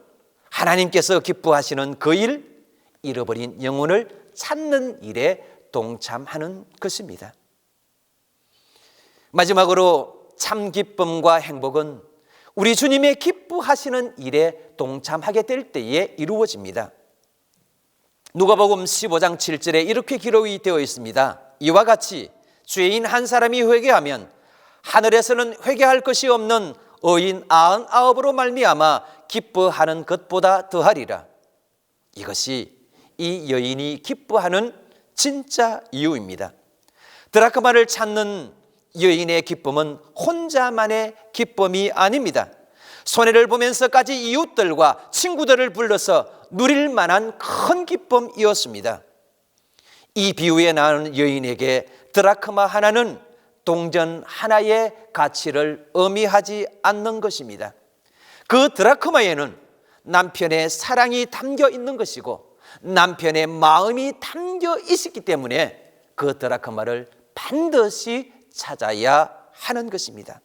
하나님께서 기뻐하시는 그 일, 잃어버린 영혼을 찾는 일에 동참하는 것입니다. 마지막으로 참 기쁨과 행복은 우리 주님의 기뻐하시는 일에 동참하게 될 때에 이루어집니다. 누가복음 15장 7절에 이렇게 기록이 되어 있습니다. 이와 같이 죄인 한 사람이 회개하면 하늘에서는 회개할 것이 없는 의인 99으로 말미암아 기뻐하는 것보다 더하리라. 이것이 이 여인이 기뻐하는 진짜 이유입니다. 드라크마를 찾는 여인의 기쁨은 혼자만의 기쁨이 아닙니다. 손해를 보면서까지 이웃들과 친구들을 불러서 누릴 만한 큰 기쁨이었습니다. 이 비유에 나오는 여인에게 드라크마 하나는 동전 하나의 가치를 의미하지 않는 것입니다. 그 드라크마에는 남편의 사랑이 담겨 있는 것이고 남편의 마음이 담겨 있었기 때문에 그 드라크마를 반드시 찾아야 하는 것입니다.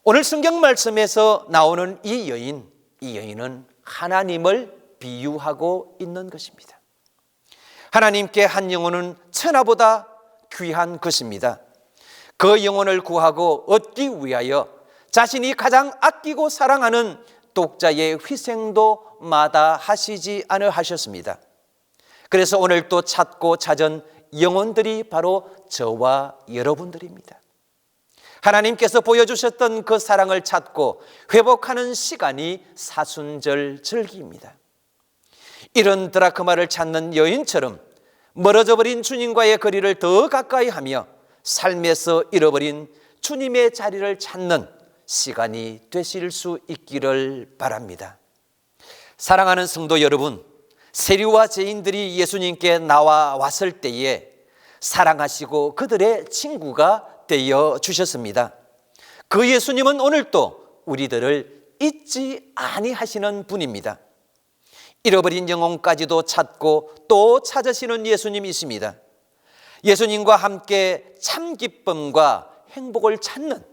오늘 성경 말씀에서 나오는 이 여인은 하나님을 비유하고 있는 것입니다. 하나님께 한 영혼은 천하보다 귀한 것입니다. 그 영혼을 구하고 얻기 위하여 자신이 가장 아끼고 사랑하는 독자의 희생도 마다하시지 않으셨습니다. 그래서 오늘 또 찾고 찾은 영혼들이 바로 저와 여러분들입니다. 하나님께서 보여주셨던 그 사랑을 찾고 회복하는 시간이 사순절 절기입니다. 이런 드라크마를 찾는 여인처럼 멀어져 버린 주님과의 거리를 더 가까이 하며 삶에서 잃어버린 주님의 자리를 찾는 시간이 되실 수 있기를 바랍니다. 사랑하는 성도 여러분, 세리와 죄인들이 예수님께 나와 왔을 때에 사랑하시고 그들의 친구가 되어 주셨습니다. 그 예수님은 오늘도 우리들을 잊지 아니하시는 분입니다. 잃어버린 영혼까지도 찾고 또 찾으시는 예수님이십니다. 예수님과 함께 참 기쁨과 행복을 찾는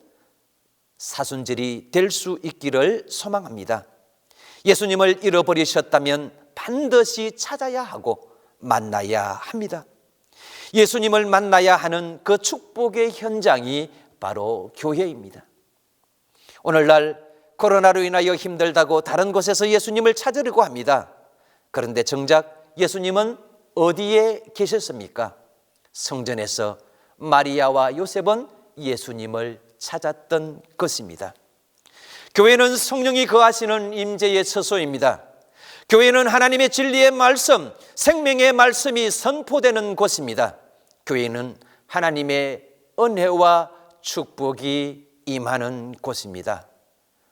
사순절이 될 수 있기를 소망합니다. 예수님을 잃어버리셨다면 반드시 찾아야 하고 만나야 합니다. 예수님을 만나야 하는 그 축복의 현장이 바로 교회입니다. 오늘날 코로나로 인하여 힘들다고 다른 곳에서 예수님을 찾으려고 합니다. 그런데 정작 예수님은 어디에 계셨습니까? 성전에서 마리아와 요셉은 예수님을 찾았던 것입니다. 교회는 성령이 거하시는 임재의 처소입니다. 교회는 하나님의 진리의 말씀, 생명의 말씀이 선포되는 곳입니다. 교회는 하나님의 은혜와 축복이 임하는 곳입니다.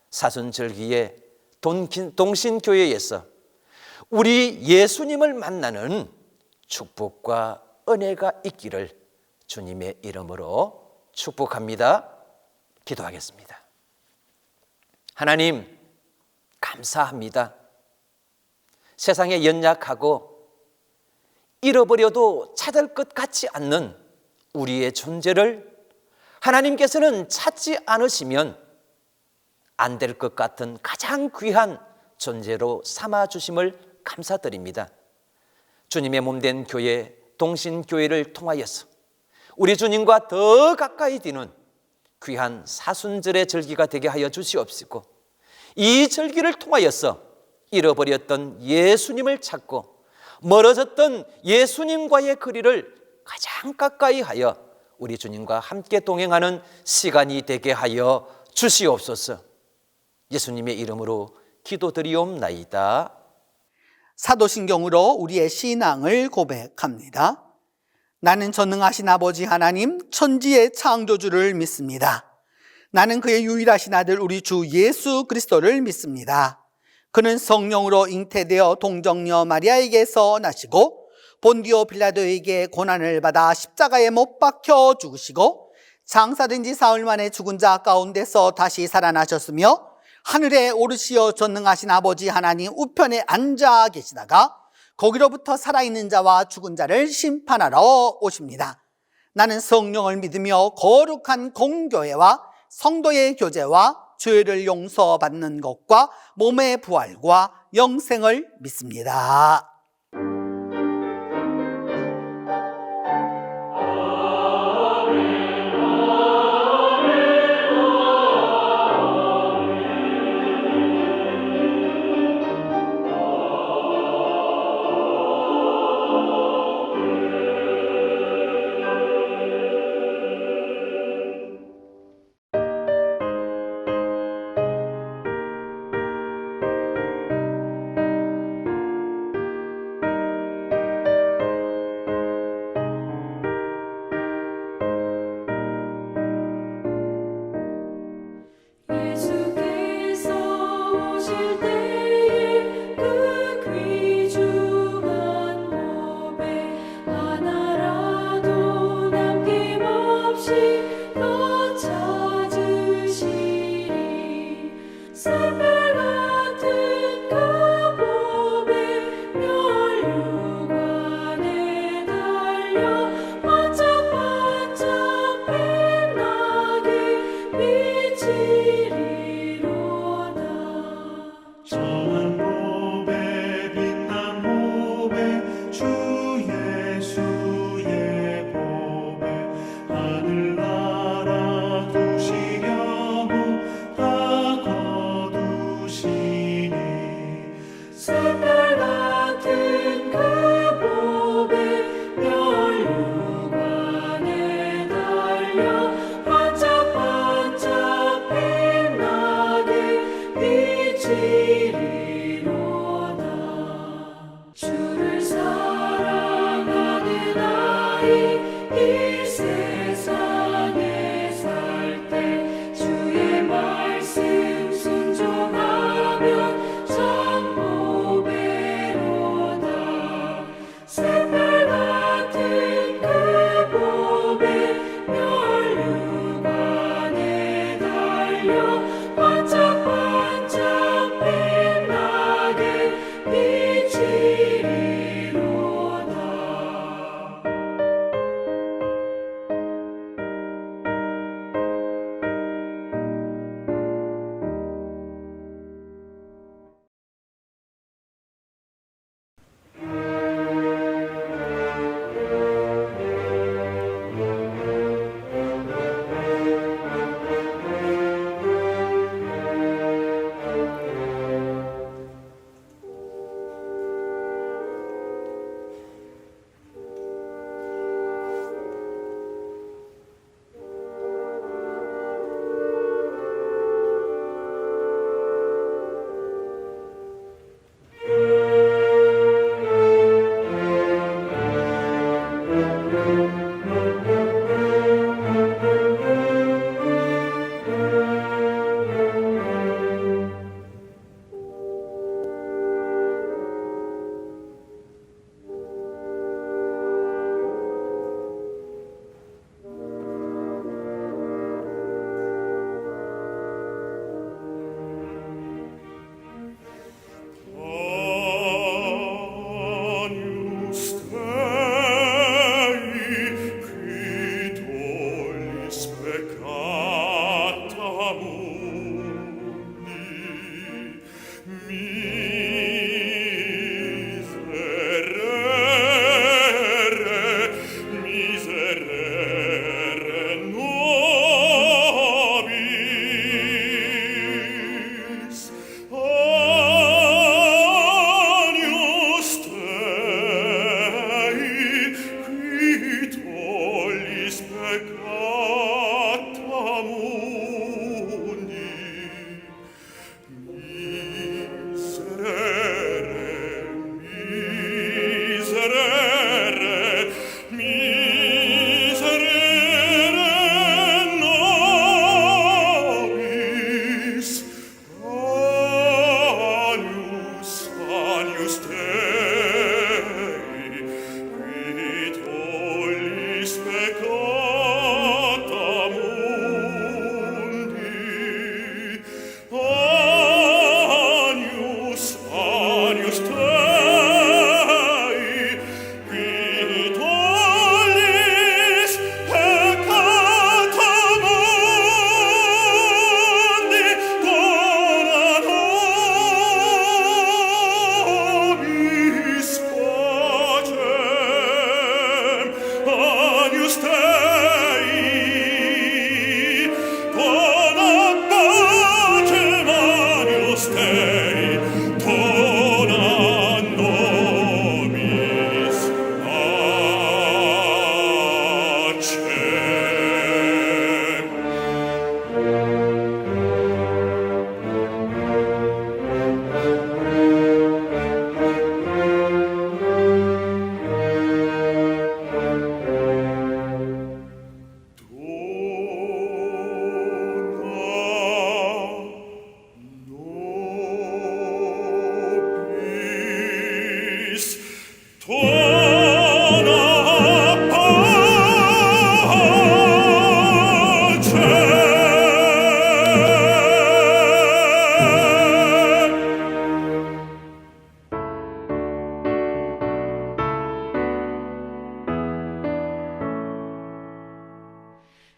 사순절기에 동신교회에서 우리 예수님을 만나는 축복과 은혜가 있기를 주님의 이름으로 축복합니다. 기도하겠습니다. 하나님, 감사합니다. 세상에 연약하고 잃어버려도 찾을 것 같지 않는 우리의 존재를 하나님께서는 찾지 않으시면 안 될 것 같은 가장 귀한 존재로 삼아주심을 감사드립니다. 주님의 몸된 교회, 동신교회를 통하여서 우리 주님과 더 가까이 되는 귀한 사순절의 절기가 되게 하여 주시옵시고, 이 절기를 통하여서 잃어버렸던 예수님을 찾고 멀어졌던 예수님과의 거리를 가장 가까이 하여 우리 주님과 함께 동행하는 시간이 되게 하여 주시옵소서. 예수님의 이름으로 기도드리옵나이다. 사도신경으로 우리의 신앙을 고백합니다. 나는 전능하신 아버지 하나님 천지의 창조주를 믿습니다. 나는 그의 유일하신 아들 우리 주 예수 그리스도를 믿습니다. 그는 성령으로 잉태되어 동정녀 마리아에게서 나시고 본디오 빌라도에게 고난을 받아 십자가에 못 박혀 죽으시고 장사된 지 사흘 만에 죽은 자 가운데서 다시 살아나셨으며 하늘에 오르시어 전능하신 아버지 하나님 우편에 앉아 계시다가 거기로부터 살아있는 자와 죽은 자를 심판하러 오십니다. 나는 성령을 믿으며 거룩한 공교회와 성도의 교제와 죄를 용서받는 것과 몸의 부활과 영생을 믿습니다.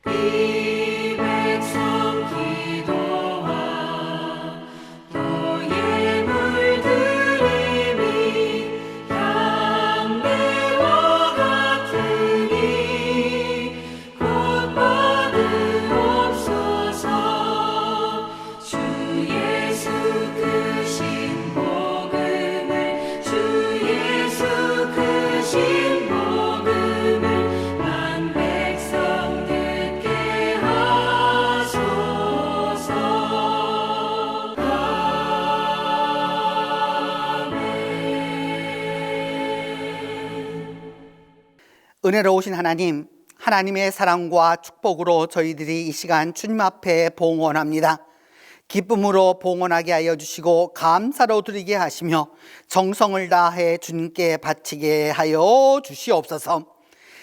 이 백성 기도와 또 예물 드림이 향배와 같으니 곧 받으옵소서. 주 예수 크신 복음을 주 예수 크신 복음을 만 백성 듣게 하소서. 은혜로우신 하나님, 하나님의 사랑과 축복으로 저희들이 이 시간 주님 앞에 봉헌합니다. 기쁨으로 봉헌하게 하여 주시고 감사로 드리게 하시며 정성을 다해 주님께 바치게 하여 주시옵소서.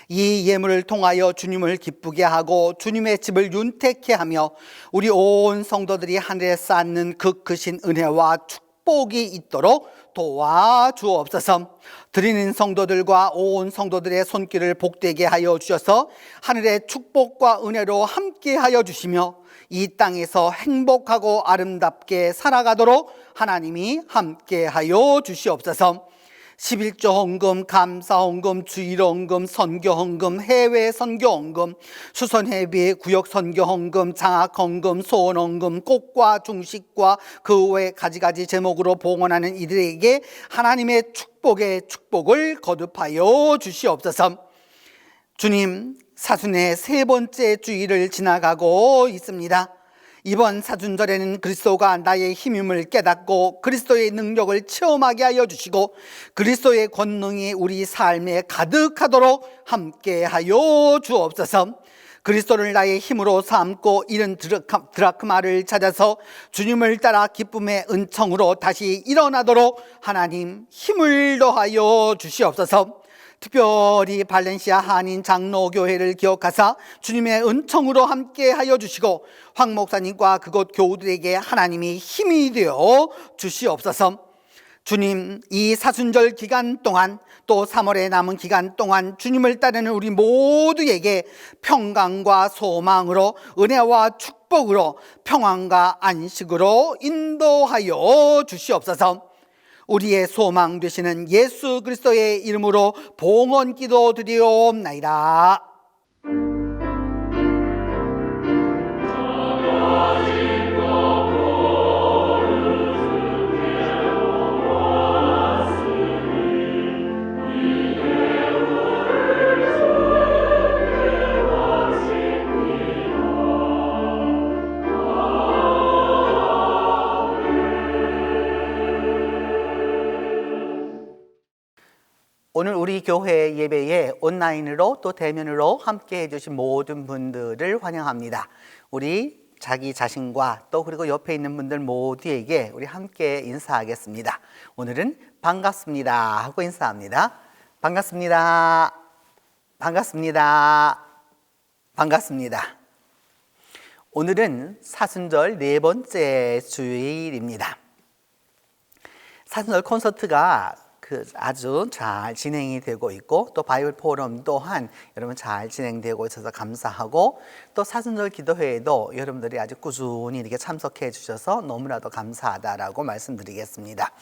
이 예물을 통하여 주님을 기쁘게 하고 주님의 집을 윤택케 하며 우리 온 성도들이 하늘에 쌓는 그 크신 은혜와 축복이 있도록 도와주옵소서. 드리는 성도들과 온 성도들의 손길을 복되게 하여 주셔서 하늘의 축복과 은혜로 함께 하여 주시며 이 땅에서 행복하고 아름답게 살아가도록 하나님이 함께 하여 주시옵소서. 11조 헌금, 감사 헌금, 주일 헌금, 선교 헌금, 해외 선교 헌금, 수선회비, 구역 선교 헌금, 장학 헌금, 소원 헌금, 꽃과 중식과 그 외 가지가지 제목으로 봉헌하는 이들에게 하나님의 축복의 축복을 거듭하여 주시옵소서. 주님, 사순의 세 번째 주일을 지나가고 있습니다. 이번 사순절에는 그리스도가 나의 힘임을 깨닫고 그리스도의 능력을 체험하게 하여 주시고 그리스도의 권능이 우리 삶에 가득하도록 함께 하여 주옵소서. 그리스도를 나의 힘으로 삼고 잃은 드라크마를 찾아서 주님을 따라 기쁨의 은총으로 다시 일어나도록 하나님 힘을 더하여 주시옵소서. 특별히 발렌시아 한인 장로교회를 기억하사 주님의 은총으로 함께 하여 주시고 황 목사님과 그곳 교우들에게 하나님이 힘이 되어 주시옵소서. 주님, 이 사순절 기간 동안 또 3월에 남은 기간 동안 주님을 따르는 우리 모두에게 평강과 소망으로, 은혜와 축복으로, 평안과 안식으로 인도하여 주시옵소서. 우리의 소망 되시는 예수 그리스도의 이름으로 봉헌 기도 드리옵나이다. 오늘 우리 교회 예배에 온라인으로 또 대면으로 함께 해주신 모든 분들을 환영합니다. 우리 자기 자신과 또 그리고 옆에 있는 분들 모두에게 우리 함께 인사하겠습니다. 오늘은 반갑습니다 하고 인사합니다. 반갑습니다. 반갑습니다. 반갑습니다. 오늘은 사순절 4번째 주일입니다. 사순절 콘서트가 아주 잘 진행이 되고 있고, 또 바이블 포럼 또한 여러분 잘 진행되고 있어서 감사하고, 또 사순절 기도회에도 여러분들이 아주 꾸준히 이렇게 참석해 주셔서 너무나도 감사하다라고 말씀드리겠습니다.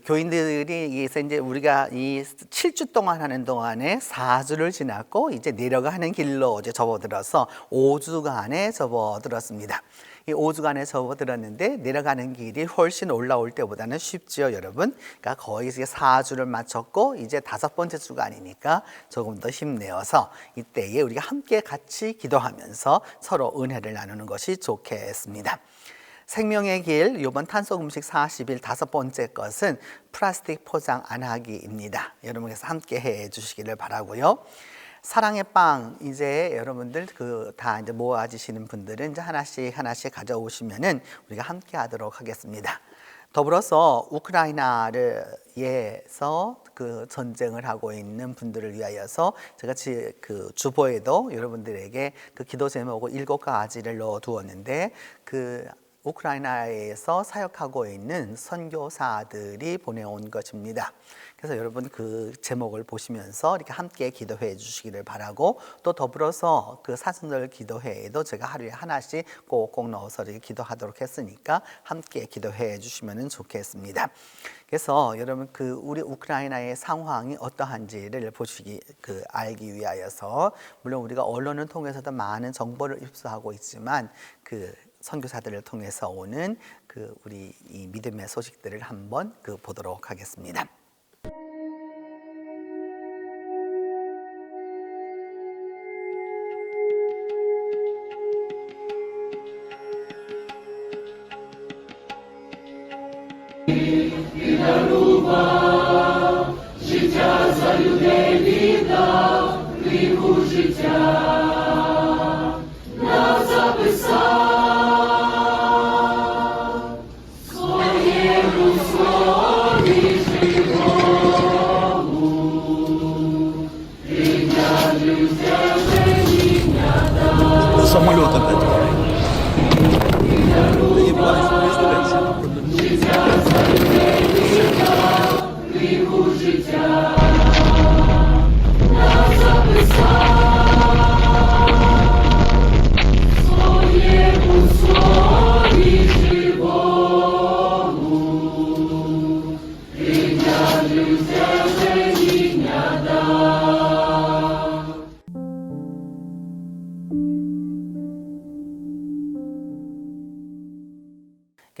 교인들이 이제 우리가 이 7주 동안 하는 동안에 4주를 지났고 이제 내려가는 길로 이제 접어들어서 5주간에 접어들었습니다. 이 5주간에 접어들었는데 내려가는 길이 훨씬 올라올 때보다는 쉽지요, 여러분. 그러니까 거의 이제 4주를 마쳤고 이제 5번째 주간이니까 조금 더 힘내어서 이때에 우리가 함께 같이 기도하면서 서로 은혜를 나누는 것이 좋겠습니다. 생명의 길 이번 탄소음식 40일 5번째 것은 플라스틱 포장 안 하기입니다. 여러분께서 함께 해 주시기를 바라고요. 사랑의 빵 이제 여러분들 다 이제 모아지시는 분들은 이제 하나씩 가져오시면은 우리가 함께 하도록 하겠습니다. 더불어서 우크라이나에서 전쟁을 하고 있는 분들을 위하여서 제가 주보에도 여러분들에게 기도 제목을 7가지를 넣어 두었는데 우크라이나에서 사역하고 있는 선교사들이 보내온 것입니다. 그래서 여러분 제목을 보시면서 이렇게 함께 기도해 주시기를 바라고, 또 더불어서 사순절 기도회에도 제가 하루에 하나씩 꼭꼭 넣어서 이렇게 기도하도록 했으니까 함께 기도해 주시면 좋겠습니다. 그래서 여러분 우리 우크라이나의 상황이 어떠한지를 알기 위하여서, 물론 우리가 언론을 통해서도 많은 정보를 입수하고 있지만 선교사들을 통해서 오는 우리 이 믿음의 소식들을 한번 보도록 하겠습니다.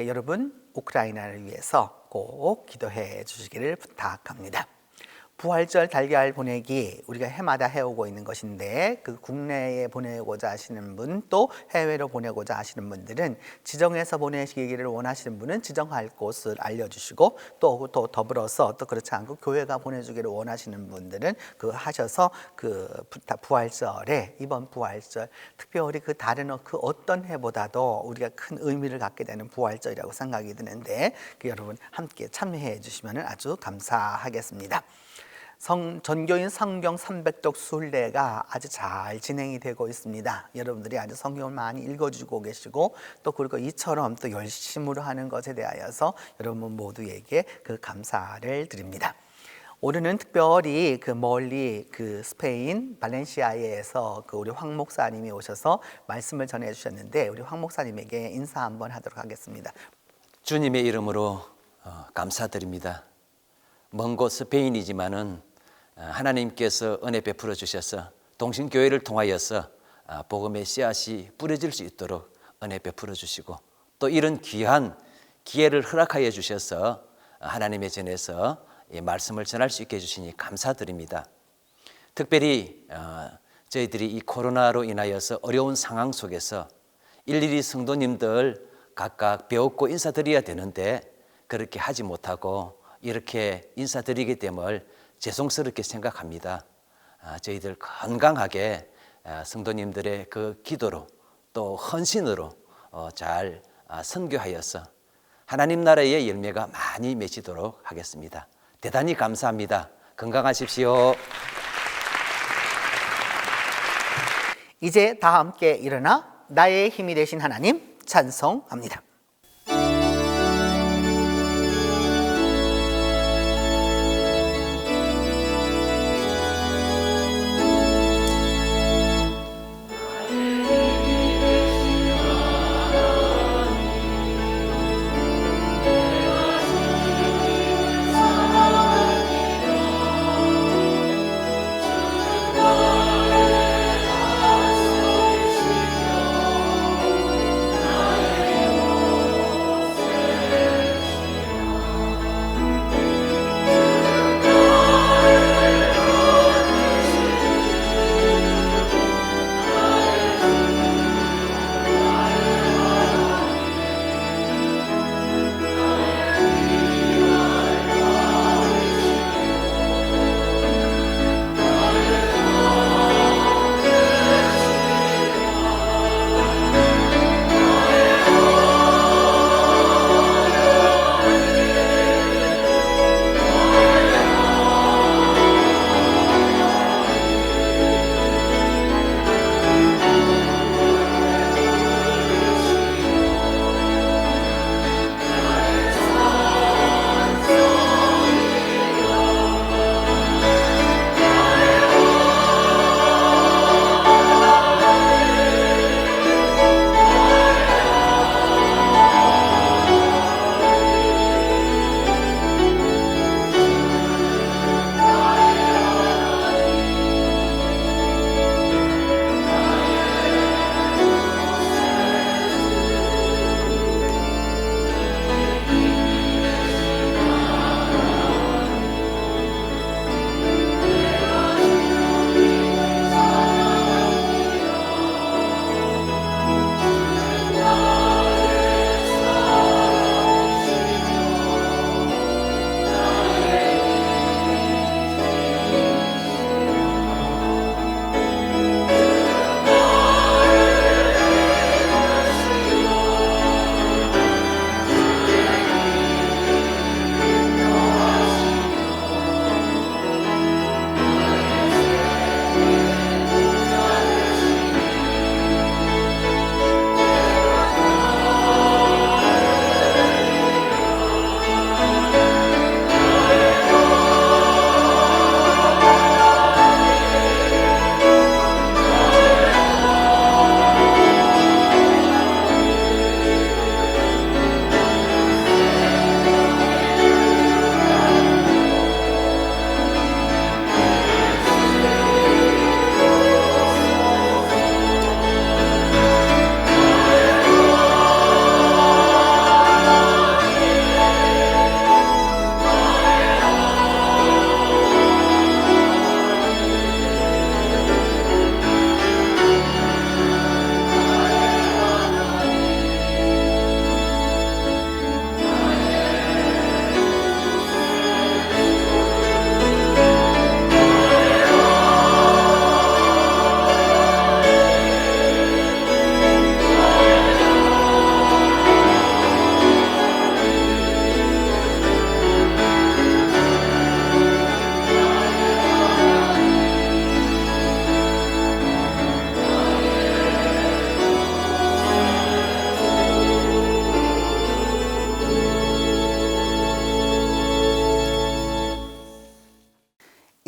여러분 우크라이나를 위해서 꼭 기도해 주시기를 부탁합니다. 부활절 달걀 보내기 우리가 해마다 해오고 있는 것인데 국내에 보내고자 하시는 분, 또 해외로 보내고자 하시는 분들은 지정해서 보내시기를 원하시는 분은 지정할 곳을 알려주시고, 또 더불어서 또 그렇지 않고 교회가 보내주기를 원하시는 분들은 하셔서 부활절에, 이번 부활절 특별히 다른 어떤 해보다도 우리가 큰 의미를 갖게 되는 부활절이라고 생각이 드는데 여러분 함께 참여해 주시면 아주 감사하겠습니다. 전교인 성경 300독 순례가 아주 잘 진행이 되고 있습니다. 여러분들이 아주 성경을 많이 읽어주고 계시고 또 그리고 이처럼 또 열심으로 하는 것에 대하여서 여러분 모두에게 그 감사를 드립니다. 올해는 특별히 그 멀리 그 스페인 발렌시아에서 그 우리 황 목사님이 오셔서 말씀을 전해 주셨는데 우리 황 목사님에게 인사 한번 하도록 하겠습니다. 주님의 이름으로 감사드립니다. 먼 곳 스페인이지만은 하나님께서 은혜 베풀어 주셔서 동신교회를 통하여서 복음의 씨앗이 뿌려질 수 있도록 은혜 베풀어 주시고 또 이런 귀한 기회를 허락하여 주셔서 하나님의 전에서 말씀을 전할 수 있게 해주시니 감사드립니다. 특별히 저희들이 이 코로나로 인하여서 어려운 상황 속에서 일일이 성도님들 각각 배웠고 인사드려야 되는데 그렇게 하지 못하고 이렇게 인사드리게 됨을 죄송스럽게 생각합니다. 저희들 건강하게 성도님들의 그 기도로 또 헌신으로 잘 선교하여서 하나님 나라의 열매가 많이 맺히도록 하겠습니다. 대단히 감사합니다. 건강하십시오. 이제 다 함께 일어나 나의 힘이 되신 하나님 찬송합니다. 나의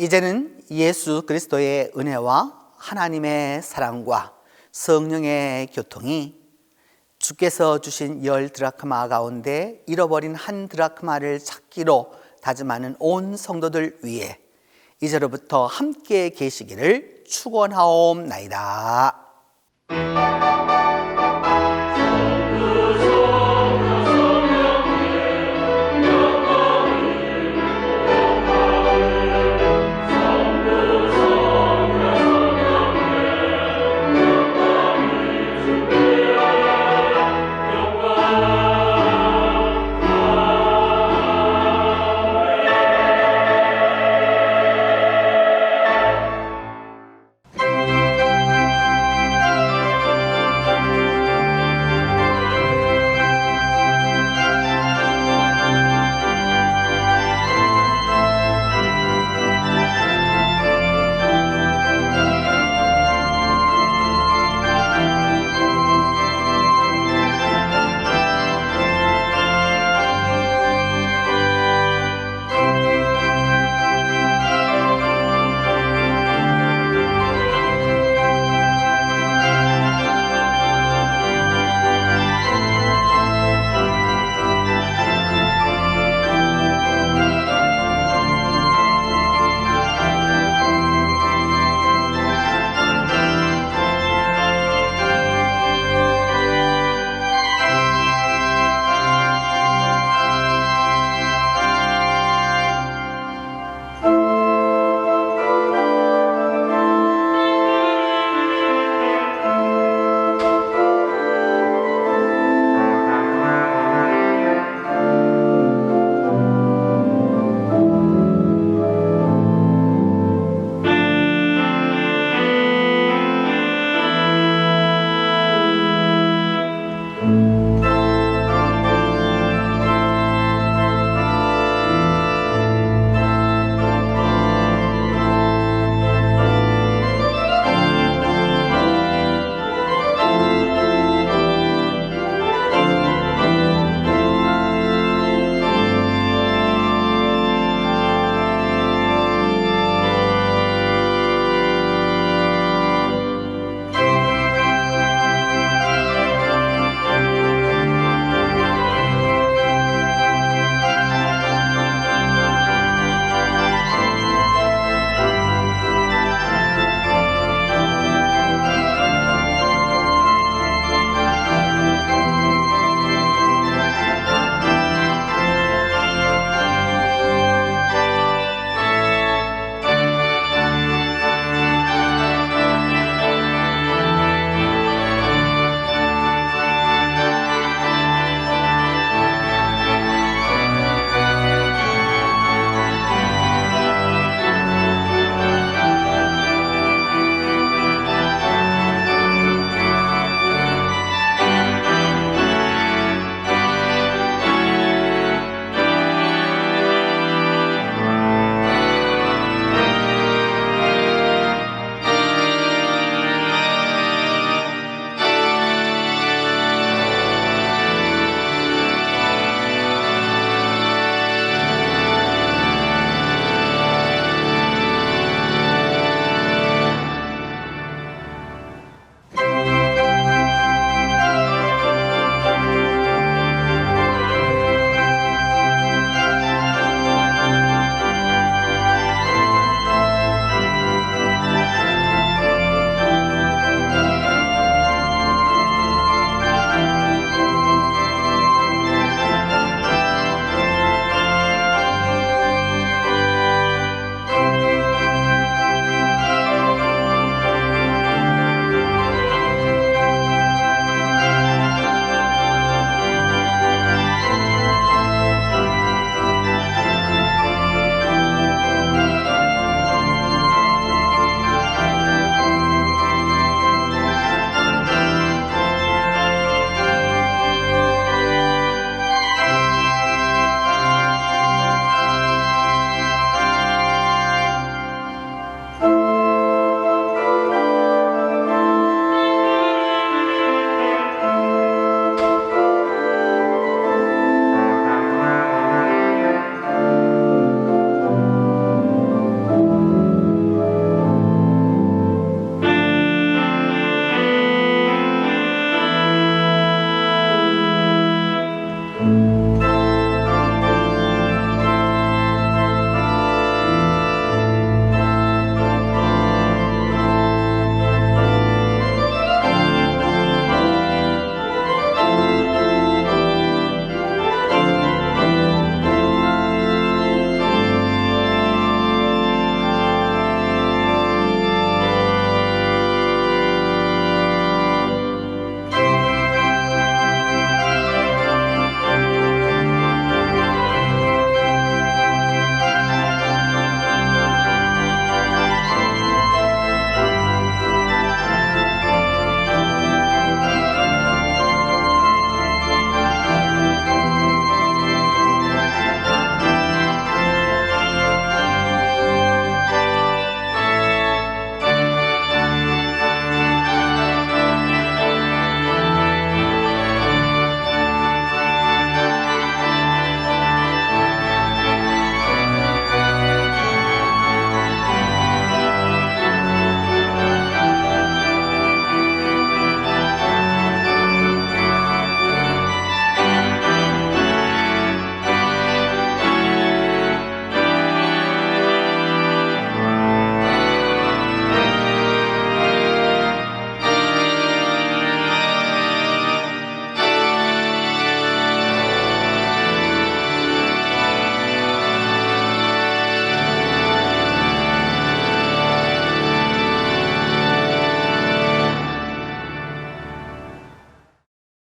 이제는 예수 그리스도의 은혜와 하나님의 사랑과 성령의 교통이 주께서 주신 10 드라크마 가운데 잃어버린 1 드라크마를 찾기로 다짐하는 온 성도들 위해 이제로부터 함께 계시기를 축원하옵나이다.